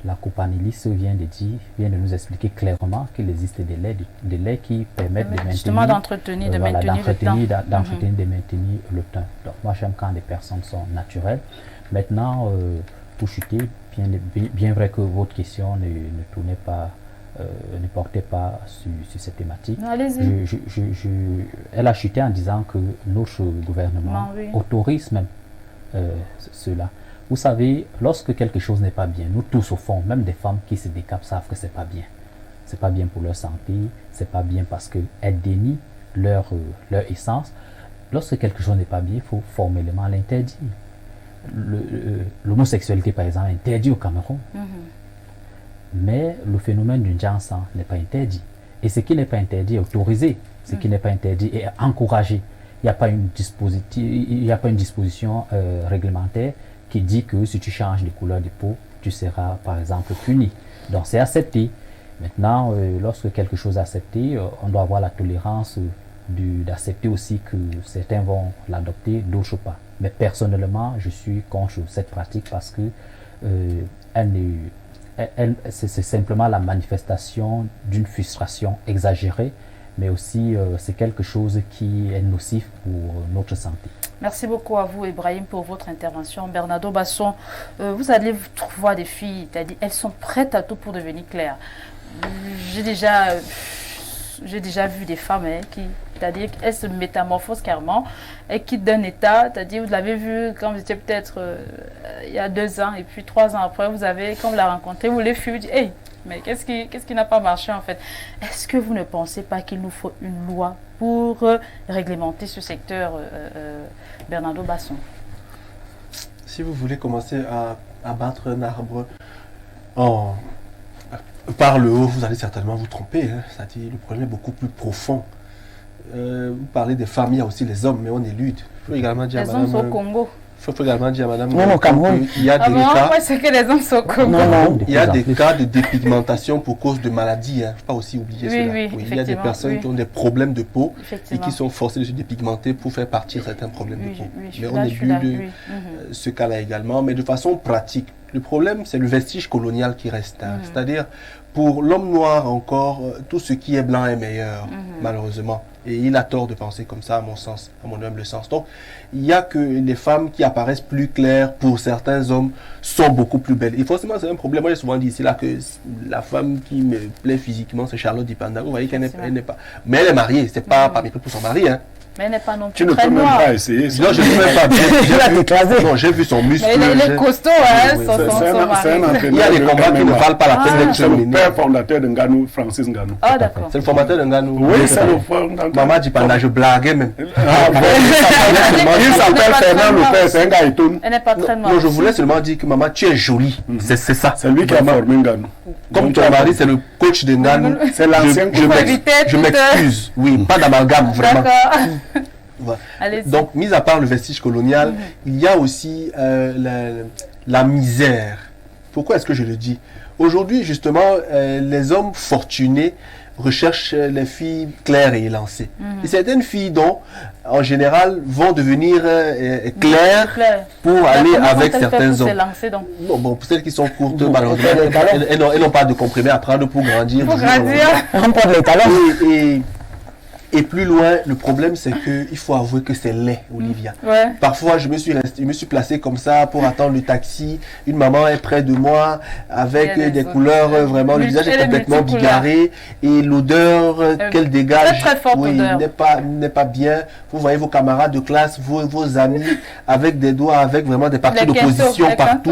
la copanéliste vient de nous expliquer clairement qu'il existe des laits qui permettent de maintenir, justement d'entretenir, de maintenir le teint. De maintenir le teint. Donc moi j'aime quand les personnes sont naturelles. Maintenant, pour chuter, bien vrai que votre question ne tournait pas, ne portait pas sur cette thématique. Allez-y. Elle a chuté en disant que notre gouvernement autorise même cela. Vous savez, lorsque quelque chose n'est pas bien, nous tous au fond, même des femmes qui se décapent savent que c'est pas bien. C'est pas bien pour leur santé, c'est pas bien parce qu'elles dénient leur essence. Lorsque quelque chose n'est pas bien, il faut formellement l'interdire. L'homosexualité, par exemple, est interdite au Cameroun. Mais le phénomène du Jansan n'est pas interdit. Et ce qui n'est pas interdit est autorisé. Ce qui n'est pas interdit est encouragé. Il n'y a pas une disposition réglementaire qui dit que si tu changes de couleur de peau, tu seras par exemple puni. Donc c'est accepté. Maintenant, lorsque quelque chose est accepté, on doit avoir la tolérance d'accepter aussi que certains vont l'adopter, d'autres pas. Mais personnellement, je suis contre cette pratique parce que c'est simplement la manifestation d'une frustration exagérée, mais aussi c'est quelque chose qui est nocif pour notre santé. Merci beaucoup à vous, Ibrahim, pour votre intervention. Bernardo Basson, vous allez voir des filles, elles sont prêtes à tout pour devenir claires. J'ai déjà vu des femmes qui, c'est-à-dire qu'elles se métamorphosent carrément et quittent d'un état, c'est-à-dire vous l'avez vu quand vous étiez peut-être il y a 2 ans et puis 3 ans après, quand vous la rencontrez, vous les fuyez, vous dites, hey, mais qu'est-ce qui n'a pas marché en fait? Est-ce que vous ne pensez pas qu'il nous faut une loi pour réglementer ce secteur, Bernardo Basson? Si vous voulez commencer à battre un arbre par le haut, vous allez certainement vous tromper. C'est-à-dire le problème est beaucoup plus profond. Vous parlez des femmes, il y a aussi les hommes, mais on élude. Il faut également dire les hommes sont au Congo. Il faut également dire à madame qu'il y a des cas. Moi, c'est que les hommes sont au Congo. Il y a des cas de dépigmentation pour cause de maladie. Il ne faut pas aussi oublier cela. Oui, il y a des personnes qui ont des problèmes de peau et qui sont forcées de se dépigmenter pour faire partir certains problèmes de peau. Mais on élude ce cas-là également. Mais de façon pratique, le problème, c'est le vestige colonial qui reste. C'est-à-dire, pour l'homme noir encore, tout ce qui est blanc est meilleur, malheureusement. Et il a tort de penser comme ça, à mon sens, à mon humble sens. Donc, il n'y a que les femmes qui apparaissent plus claires pour certains hommes sont beaucoup plus belles. Et forcément, c'est un problème. Moi, j'ai souvent dit ici là que la femme qui me plaît physiquement, c'est Charlotte Dipanda. Vous voyez qu'elle n'est pas... Mais elle est mariée, c'est pas par mépris pour son mari, hein. Mais elle n'est pas non plus tu ne très peux même noire. pas essayer ça. Non, je ne peux même pas. Non, j'ai vu son muscle. Mais il est costaud, hein, Oui, son mari. Il y a des combats qui ne valent pas la peine d'être C'est le menés. père fondateur de Nganou, Francis Nganou. Ah, d'accord. C'est le formateur de Nganou. Oui, c'est le fondateur. Maman dit Panda, je blaguais même. Ah, bon, il s'appelle Fernand le père, c'est un gars étonné. Elle n'est pas très noire. Non, je voulais seulement dire que maman, tu es jolie. C'est ça. C'est lui qui a formé Nganou. Comme ton mari, c'est le coach de Nganou. C'est l'ancien Je m'excuse. Oui, pas d'amalgame, vraiment. D'accord. Voilà. Donc, mis à part le vestige colonial, il y a aussi la misère. Pourquoi est-ce que je le dis? Aujourd'hui, justement, les hommes fortunés recherchent les filles claires et élancées. Et certaines filles, dont, en général, vont devenir claires pour aller avec certains hommes. Non, bon, pour celles qui sont courtes, malheureusement, elles n'ont pas de comprimés à prendre pour grandir. Pour grandir. Remporte les talents. Et plus loin, le problème, c'est qu'il faut avouer que c'est laid, Olivia. Ouais. Parfois, je me suis placé comme ça pour attendre le taxi. Une maman est près de moi avec des couleurs, vraiment, le visage est complètement bigarré. Et l'odeur qu'elle dégage n'est pas bien. Vous voyez vos camarades de classe, vos amis, avec des doigts, avec vraiment des partis d'opposition partout.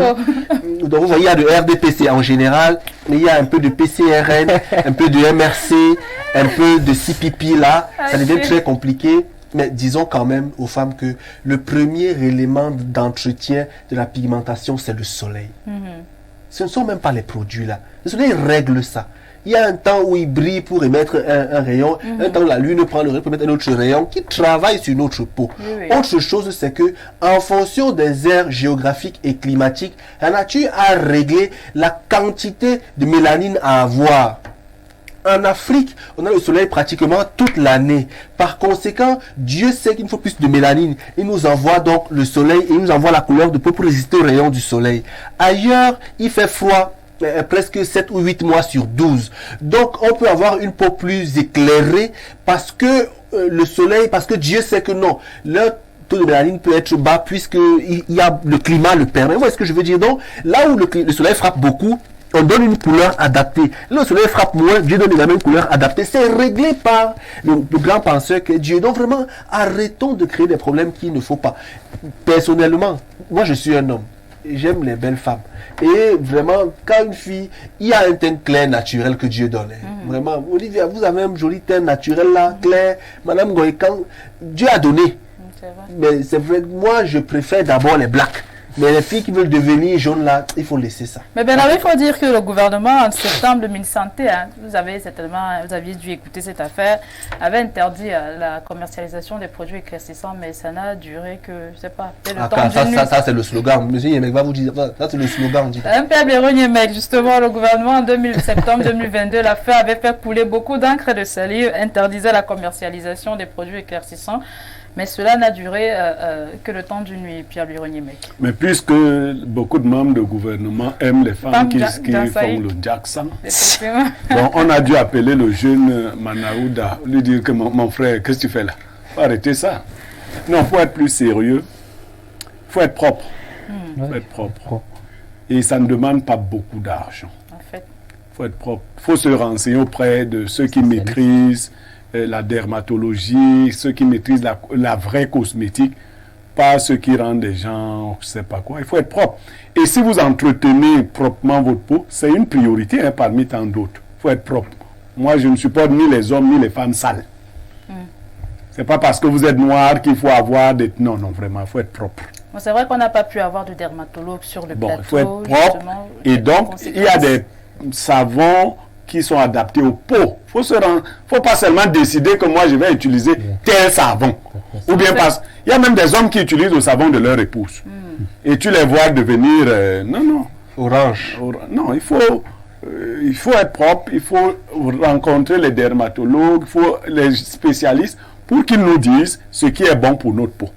Donc, vous voyez, il y a de RDPC en général, mais il y a un peu de PCRN, un peu de MRC, un peu de CPP là. Ça devient très compliqué, mais disons quand même aux femmes que le premier élément d'entretien de la pigmentation, c'est le soleil. Ce ne sont même pas les produits là. Le soleil règle ça. Il y a un temps où il brille pour émettre un rayon, un temps où la lune prend le rayon pour émettre un autre rayon qui travaille sur notre peau. Autre chose, c'est que en fonction des aires géographiques et climatiques, la nature a réglé la quantité de mélanine à avoir. En Afrique, on a le soleil pratiquement toute l'année. Par conséquent, Dieu sait qu'il nous faut plus de mélanine. Il nous envoie donc le soleil et il nous envoie la couleur de peau pour résister aux rayons du soleil. Ailleurs, il fait froid. presque 7 ou 8 mois sur 12. Donc, on peut avoir une peau plus éclairée parce que le soleil, parce que Dieu sait que non, le taux de mélanine peut être bas puisque il y a le climat le permet. Vous voyez ce que je veux dire? Donc, là où le soleil frappe beaucoup, on donne une couleur adaptée. Là, le soleil frappe moins, Dieu donne la même couleur adaptée. C'est réglé par le grand penseur que Dieu. Donc vraiment, arrêtons de créer des problèmes qu'il ne faut pas. Personnellement, moi je suis un homme. J'aime les belles femmes. Et vraiment, quand une fille, il y a un teint clair naturel que Dieu donne. Vraiment, Olivia, vous avez un joli teint naturel là, clair. Madame Goïkan, Dieu a donné. Mais c'est vrai, moi je préfère d'abord les blacks. Mais les filles qui veulent devenir jaunes là, il faut laisser ça. Mais il faut dire que le gouvernement, en septembre 2007, vous aviez dû écouter cette affaire, avait interdit la commercialisation des produits éclaircissants, mais ça n'a duré que, je ne sais pas, ça c'est le slogan. Monsieur Yemek va vous dire, ça c'est le slogan. Pierre Yemek, justement, le gouvernement en septembre 2022, l'affaire avait fait couler beaucoup d'encre et de salive, interdisait la commercialisation des produits éclaircissants. Mais cela n'a duré que le temps d'une nuit, Pierre Yemek. Mais puisque beaucoup de membres du gouvernement aiment les femmes qui font le Jackson, donc on a dû appeler le jeune Manaouda, lui dire que mon frère, qu'est-ce que tu fais là? Faut arrêter ça. Non, il faut être plus sérieux. Il faut être propre. Faut être propre. Et ça ne demande pas beaucoup d'argent. En fait. Il faut être propre. Il faut se renseigner auprès de ceux qui maîtrisent la dermatologie, ceux qui maîtrisent la vraie cosmétique, pas ceux qui rendent des gens, je ne sais pas quoi. Il faut être propre. Et si vous entretenez proprement votre peau, c'est une priorité parmi tant d'autres. Il faut être propre. Moi, je ne supporte ni les hommes ni les femmes sales. C'est pas parce que vous êtes noir qu'il faut avoir des... Non, vraiment, il faut être propre. Bon, c'est vrai qu'on n'a pas pu avoir de dermatologue sur le plateau. Il faut être propre. Et donc, il y a des savons qui sont adaptés aux peaux. Il ne faut pas seulement décider que moi je vais utiliser tel savon. Ou bien parce qu'il y a même des hommes qui utilisent le savon de leur épouse. Et tu les vois devenir... non. Orange. Non, il faut être propre, il faut rencontrer les dermatologues, il faut les spécialistes pour qu'ils nous disent ce qui est bon pour notre peau.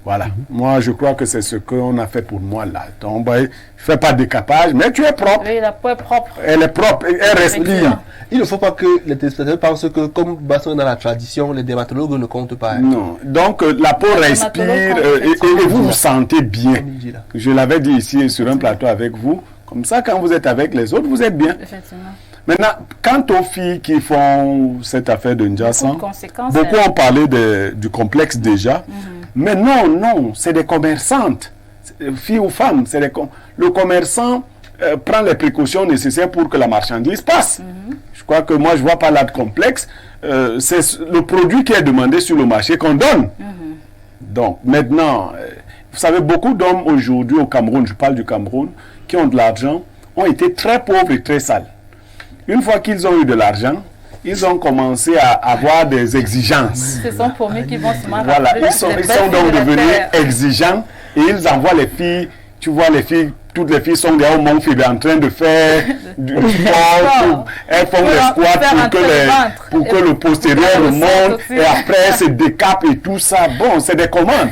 Voilà. Moi, je crois que c'est ce qu'on a fait pour moi là. Donc, je ne fais pas de décapage, mais tu es propre. Oui, la peau est propre. Elle est propre, elle respire. Il ne faut pas que les téléspectateurs pensent que, comme Basson est dans la tradition, les dermatologues ne comptent pas. Non. Donc, la peau respire et vous vous sentez bien. Je l'avais dit ici sur un plateau avec vous. Comme ça, quand vous êtes avec les autres, vous êtes bien. Effectivement. Maintenant, quant aux filles qui font cette affaire de Ndjassan, beaucoup ont parlé du complexe déjà. Mais non, c'est des commerçantes, filles ou femmes. Le commerçant prend les précautions nécessaires pour que la marchandise passe. Je crois que moi, je ne vois pas là de complexe. C'est le produit qui est demandé sur le marché qu'on donne. Donc, maintenant, vous savez, beaucoup d'hommes aujourd'hui au Cameroun, je parle du Cameroun, qui ont de l'argent, ont été très pauvres et très sales. Une fois qu'ils ont eu de l'argent, ils ont commencé à avoir des exigences. Ce sont pour nous qui vont se marrer. Voilà, ils sont donc devenus exigeants et ils envoient les filles. Tu vois, les filles, toutes les filles sont derrière au Mont Fébé en train de faire du sport. Elles font des squats pour que le postérieur remonte et après elles se décapent et tout ça. Bon, c'est des commandes.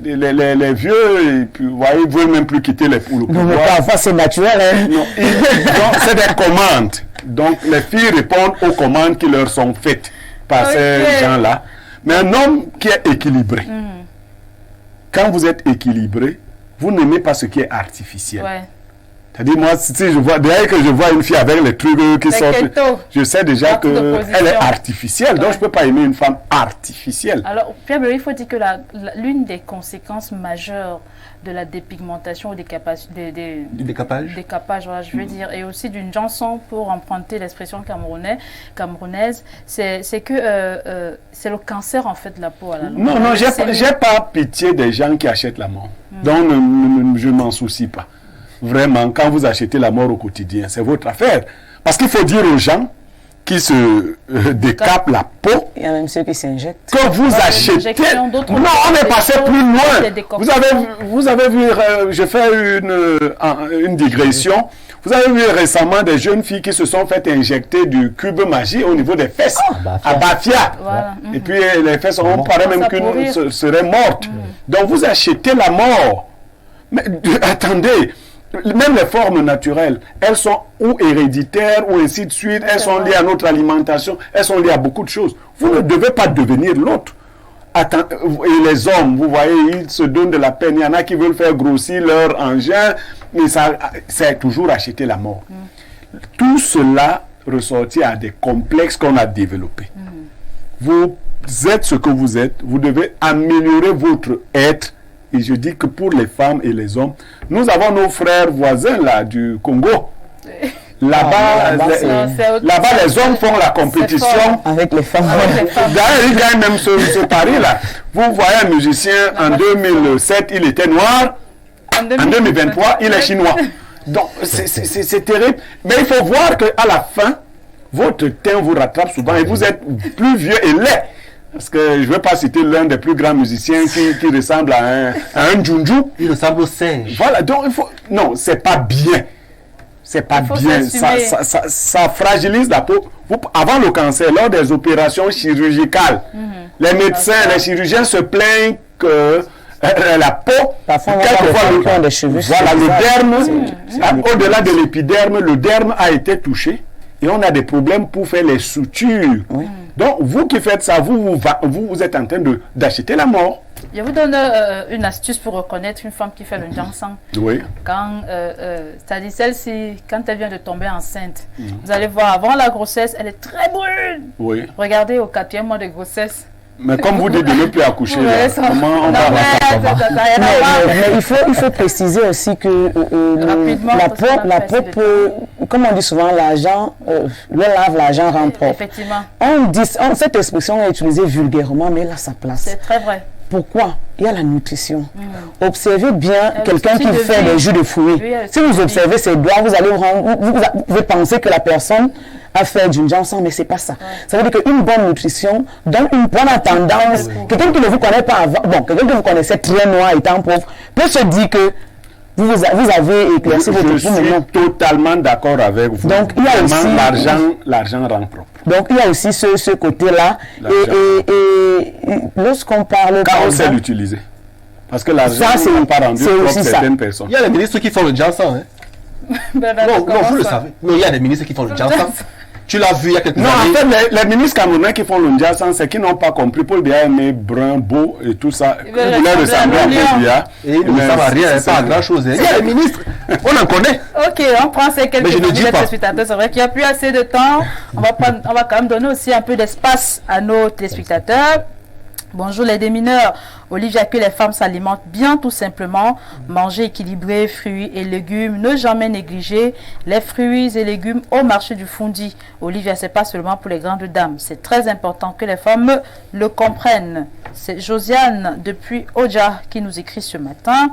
Les vieux, ils ne veulent même plus quitter le pouvoir. Non, mais parfois c'est naturel. Hein? Non, donc c'est des commandes. Donc les filles répondent aux commandes qui leur sont faites par ces gens-là. Mais un homme qui est équilibré, quand vous êtes équilibré, vous n'aimez pas ce qui est artificiel. Ouais. C'est-à-dire, moi, si je vois, dès que je vois une fille avec les trucs qui sortent, je sais déjà qu'elle est artificielle. Donc, je ne peux pas aimer une femme artificielle. Alors, Pierre, il faut dire que l'une des conséquences majeures de la dépigmentation ou du décapage, voilà, je veux dire, et aussi d'une chanson, pour emprunter l'expression camerounaise, c'est que c'est le cancer, en fait, de la peau. Non, j'ai pas pitié des gens qui achètent la mort. Donc, je ne m'en soucie pas. Vraiment, quand vous achetez la mort au quotidien, c'est votre affaire. Parce qu'il faut dire aux gens qui se décapent la peau, il y a même ceux qui s'injectent, que vous achetez... Non, on est passé plus loin. Vous avez vu, je fais une digression. Vous avez vu récemment des jeunes filles qui se sont fait injecter du cube magie au niveau des fesses, à Bafia. Voilà. Et puis les fesses, on paraît même qu'une serait morte. Donc vous achetez la mort. Mais attendez, même les formes naturelles, elles sont ou héréditaires ou ainsi de suite, elles sont liées à notre alimentation, elles sont liées à beaucoup de choses. Vous ne devez pas devenir l'autre. Et les hommes, vous voyez, ils se donnent de la peine. Il y en a qui veulent faire grossir leur engin, mais ça, c'est toujours acheter la mort. Tout cela ressortit à des complexes qu'on a développés. Vous êtes ce que vous êtes, vous devez améliorer votre être. Et je dis que pour les femmes et les hommes, nous avons nos frères voisins là du Congo. Là-bas, les hommes font la compétition avec les femmes. D'ailleurs, ils gagnent même ce pari-là. Vous voyez un musicien, en 2007, il était noir. En 2023, il est chinois. Donc, c'est terrible. Mais il faut voir qu'à la fin, votre teint vous rattrape souvent et vous êtes plus vieux et laid. Parce que je ne vais pas citer l'un des plus grands musiciens qui ressemble à un Junju. Il ressemble au singe. Voilà, donc il faut... Non, c'est pas bien. C'est pas bien. Ça fragilise la peau. Avant le cancer, lors des opérations chirurgicales, les médecins, les chirurgiens se plaignent que la peau, quelquefois, des cheveux, voilà, le derme, au-delà de l'épiderme, le derme a été touché et on a des problèmes pour faire les sutures. Oui. Donc, vous qui faites ça, vous êtes en train d'acheter la mort. Je vous donne une astuce pour reconnaître une femme qui fait le Njansang. Oui. C'est-à-dire celle-ci, quand elle vient de tomber enceinte, vous allez voir, avant la grossesse, elle est très brune. Oui. Regardez au 4e mois de grossesse. Mais comme vous dites de ne plus accoucher, là, comment on va mais il faut préciser aussi que la peau peut, comme on dit souvent, l'argent, le lave, l'argent rend propre. Effectivement. Cette expression est utilisée vulgairement, mais elle a sa place. C'est très vrai. Pourquoi? Il y a la nutrition. Observez bien quelqu'un qui fait des jus de fruits. Si vous observez ses doigts, vous pouvez penser que la personne a fait du Njansang, mais ce n'est pas ça. Ça veut dire qu'une bonne nutrition donne une bonne tendance. Quelqu'un qui ne vous connaît pas avant, quelqu'un que vous connaissez très noir étant pauvre, peut se dire que vous avez éclairci votre peau. Je suis totalement d'accord avec vous. Donc, il y a aussi l'argent rend propre. Donc, il y a aussi ce côté-là. Et lorsqu'on parle... Quand on sait l'utiliser. Parce que l'argent n'est pas rendu propre certaines personnes. Il y a les ministres qui font le Njansang. Non, vous le savez. Mais il y a des ministres qui font le Njansang. Tu l'as vu il y a quelques années. Non, en fait, les ministres camerounais qui font le Njansang, c'est qu'ils n'ont pas compris. Paul Biya est brun, beau et tout ça. Ils voulaient ressembler à Paul Biya. Et il ne ressemble à rien, pas à grand chose. Il y a des ministres, on en connaît. Ok, on prend ces quelques minutes de téléspectateurs. C'est vrai qu'il n'y a plus assez de temps. On va quand même donner aussi un peu d'espace à nos téléspectateurs. Bonjour les démineurs. Olivia, que les femmes s'alimentent bien tout simplement. Manger équilibré, fruits et légumes. Ne jamais négliger les fruits et légumes au marché du Fundi. Olivia, c'est pas seulement pour les grandes dames. C'est très important que les femmes le comprennent. C'est Josiane depuis Oja qui nous écrit ce matin.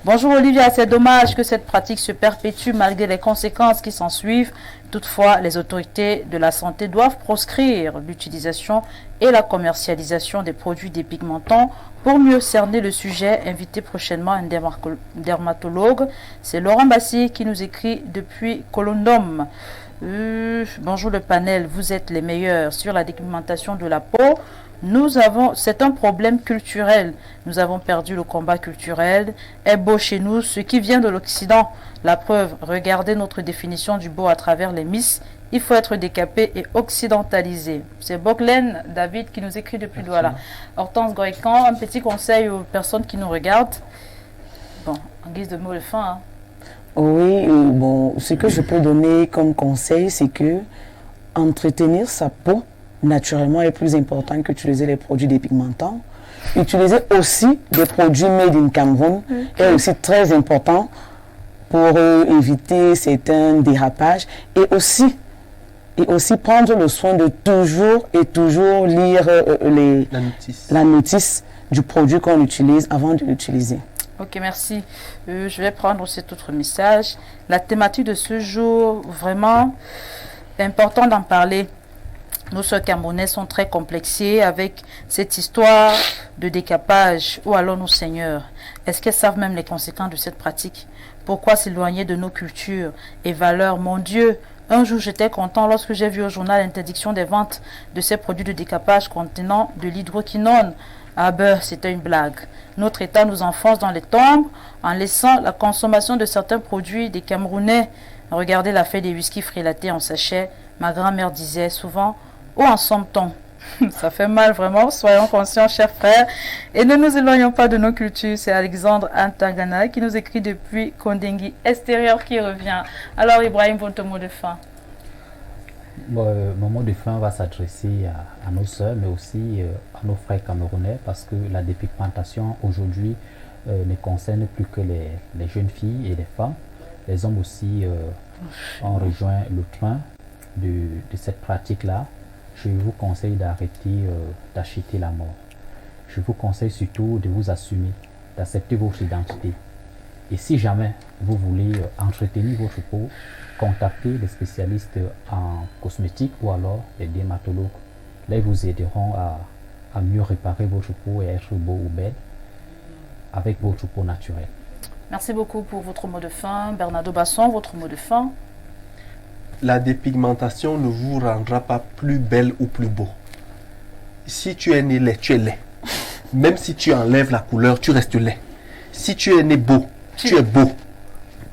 Bonjour Olivia, c'est dommage que cette pratique se perpétue malgré les conséquences qui s'en suivent. Toutefois, les autorités de la santé doivent proscrire l'utilisation et la commercialisation des produits dépigmentants pour mieux cerner le sujet. Invité prochainement un dermatologue. C'est Laurent Bassi qui nous écrit depuis Colondom. Bonjour le panel, vous êtes les meilleurs sur la dépigmentation de la peau. C'est un problème culturel. Nous avons perdu le combat culturel. Est beau chez nous ce qui vient de l'Occident. La preuve, regardez notre définition du beau à travers les Miss. Il faut être décapé et occidentalisé. C'est Boglen David qui nous écrit depuis Douala. Hortense Goïcan, un petit conseil aux personnes qui nous regardent. Bon, en guise de mot de fin. Oui, ce que je peux donner comme conseil, c'est que entretenir sa peau naturellement est plus important qu'utiliser les produits dépigmentants. Utiliser aussi des produits made in Cameroun est aussi très important pour éviter certains dérapages et aussi prendre le soin de toujours lire la notice du produit qu'on utilise avant de l'utiliser. Ok, merci. Je vais prendre cet autre message. La thématique de ce jour, vraiment important d'en parler. Nos soeurs camerounais sont très complexées avec cette histoire de décapage. Où allons-nous, Seigneur? Est-ce qu'elles savent même les conséquences de cette pratique? Pourquoi s'éloigner de nos cultures et valeurs? Mon Dieu, un jour j'étais content lorsque j'ai vu au journal l'interdiction des ventes de ces produits de décapage contenant de l'hydroquinone Ah ben, c'était une blague. Notre État nous enfonce dans les tombes en laissant la consommation de certains produits des Camerounais. Regardez la feuille des whisky frilatés en sachet. Ma grand-mère disait souvent, où en sommes-t-on? Ça fait mal vraiment, soyons conscients, chers frères, et ne nous éloignons pas de nos cultures. C'est Alexandre Antagana qui nous écrit depuis Kondengui extérieur qui revient. Alors Ibrahim, votre mot de fin. Mon mot de fin va s'adresser à nos sœurs, mais aussi à nos frères camerounais, parce que la dépigmentation aujourd'hui ne concerne plus que les jeunes filles et les femmes. Les hommes aussi ont rejoint le train de cette pratique-là. Je vous conseille d'arrêter d'acheter la mort. Je vous conseille surtout de vous assumer, d'accepter votre identité. Et si jamais vous voulez entretenir votre peau, contactez les spécialistes en cosmétique ou alors les dermatologues. Là, ils vous aideront à mieux réparer votre peau et à être beau ou belle avec votre peau naturelle. Merci beaucoup pour votre mot de fin. Bernardo Basson, votre mot de fin. La dépigmentation ne vous rendra pas plus belle ou plus beau. Si tu es né laid, tu es laid. Même si tu enlèves la couleur, tu restes laid. Si tu es né beau, tu es beau.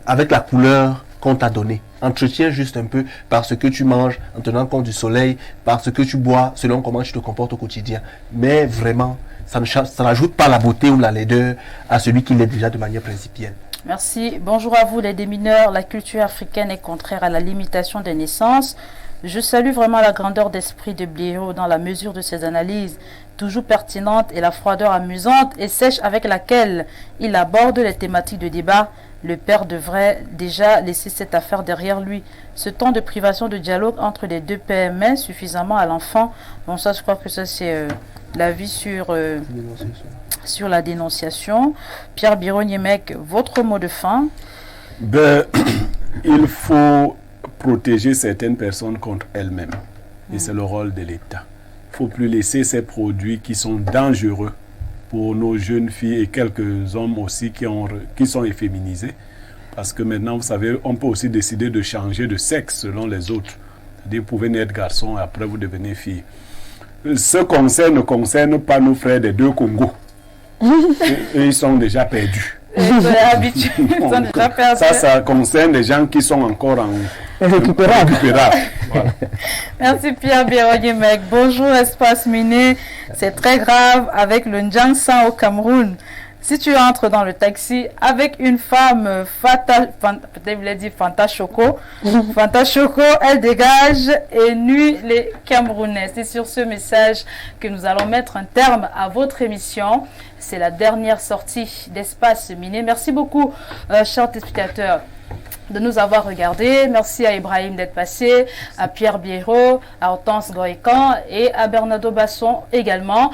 Avec la couleur qu'on t'a donnée. Entretiens juste un peu par ce que tu manges, en tenant compte du soleil, par ce que tu bois, selon comment tu te comportes au quotidien. Mais vraiment, ça n'ajoute pas la beauté ou la laideur à celui qui l'est déjà de manière principielle. Merci. Bonjour à vous les démineurs. La culture africaine est contraire à la limitation des naissances. Je salue vraiment la grandeur d'esprit de Bliero dans la mesure de ses analyses, toujours pertinentes, et la froideur amusante et sèche avec laquelle il aborde les thématiques de débat. Le père devrait déjà laisser cette affaire derrière lui. Ce temps de privation de dialogue entre les deux pères met suffisamment à l'enfant. Bon, ça, je crois que ça, c'est l'avis sur la dénonciation. Pierre Bironier-Mec, votre mot de fin? Il faut protéger certaines personnes contre elles-mêmes. Et c'est le rôle de l'État. Il ne faut plus laisser ces produits qui sont dangereux pour nos jeunes filles et quelques hommes aussi qui sont efféminisés. Parce que maintenant, vous savez, on peut aussi décider de changer de sexe selon les autres. C'est-à-dire, vous pouvez naître garçon et après vous devenez fille. Ce conseil ne concerne pas nos frères des deux Congos. Ils sont déjà perdus. Ils sont déjà perdus. Ça concerne les gens qui sont encore en récupérables. Voilà. Merci Pierre Bironier-Mec. Bonjour Espace Miné. C'est très grave avec le Ndjangsan au Cameroun. Si tu entres dans le taxi avec une femme, peut-être vous l'avez dit Fanta Choco, elle dégage et nuit les Camerounais. C'est sur ce message que nous allons mettre un terme à votre émission. C'est la dernière sortie d'Espace Miné. Merci beaucoup, chers téléspectateurs, de nous avoir regardés. Merci à Ibrahim d'être passé, à Pierre Biero, à Hortense Goïkan et à Bernardo Basson également.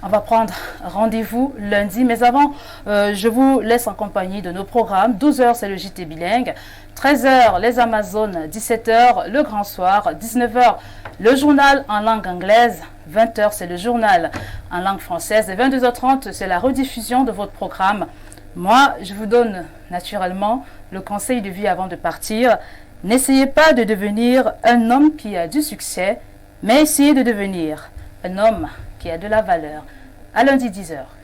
On va prendre rendez-vous lundi, mais avant, je vous laisse en compagnie de nos programmes. 12h, c'est le JT bilingue. 13h, les Amazones. 17h, le Grand Soir. 19h, le journal en langue anglaise. 20h, c'est le journal en langue française. Et 22h30, c'est la rediffusion de votre programme. Moi, je vous donne naturellement le conseil de vie avant de partir. N'essayez pas de devenir un homme qui a du succès, mais essayez de devenir un homme qui a de la valeur. À lundi 10h.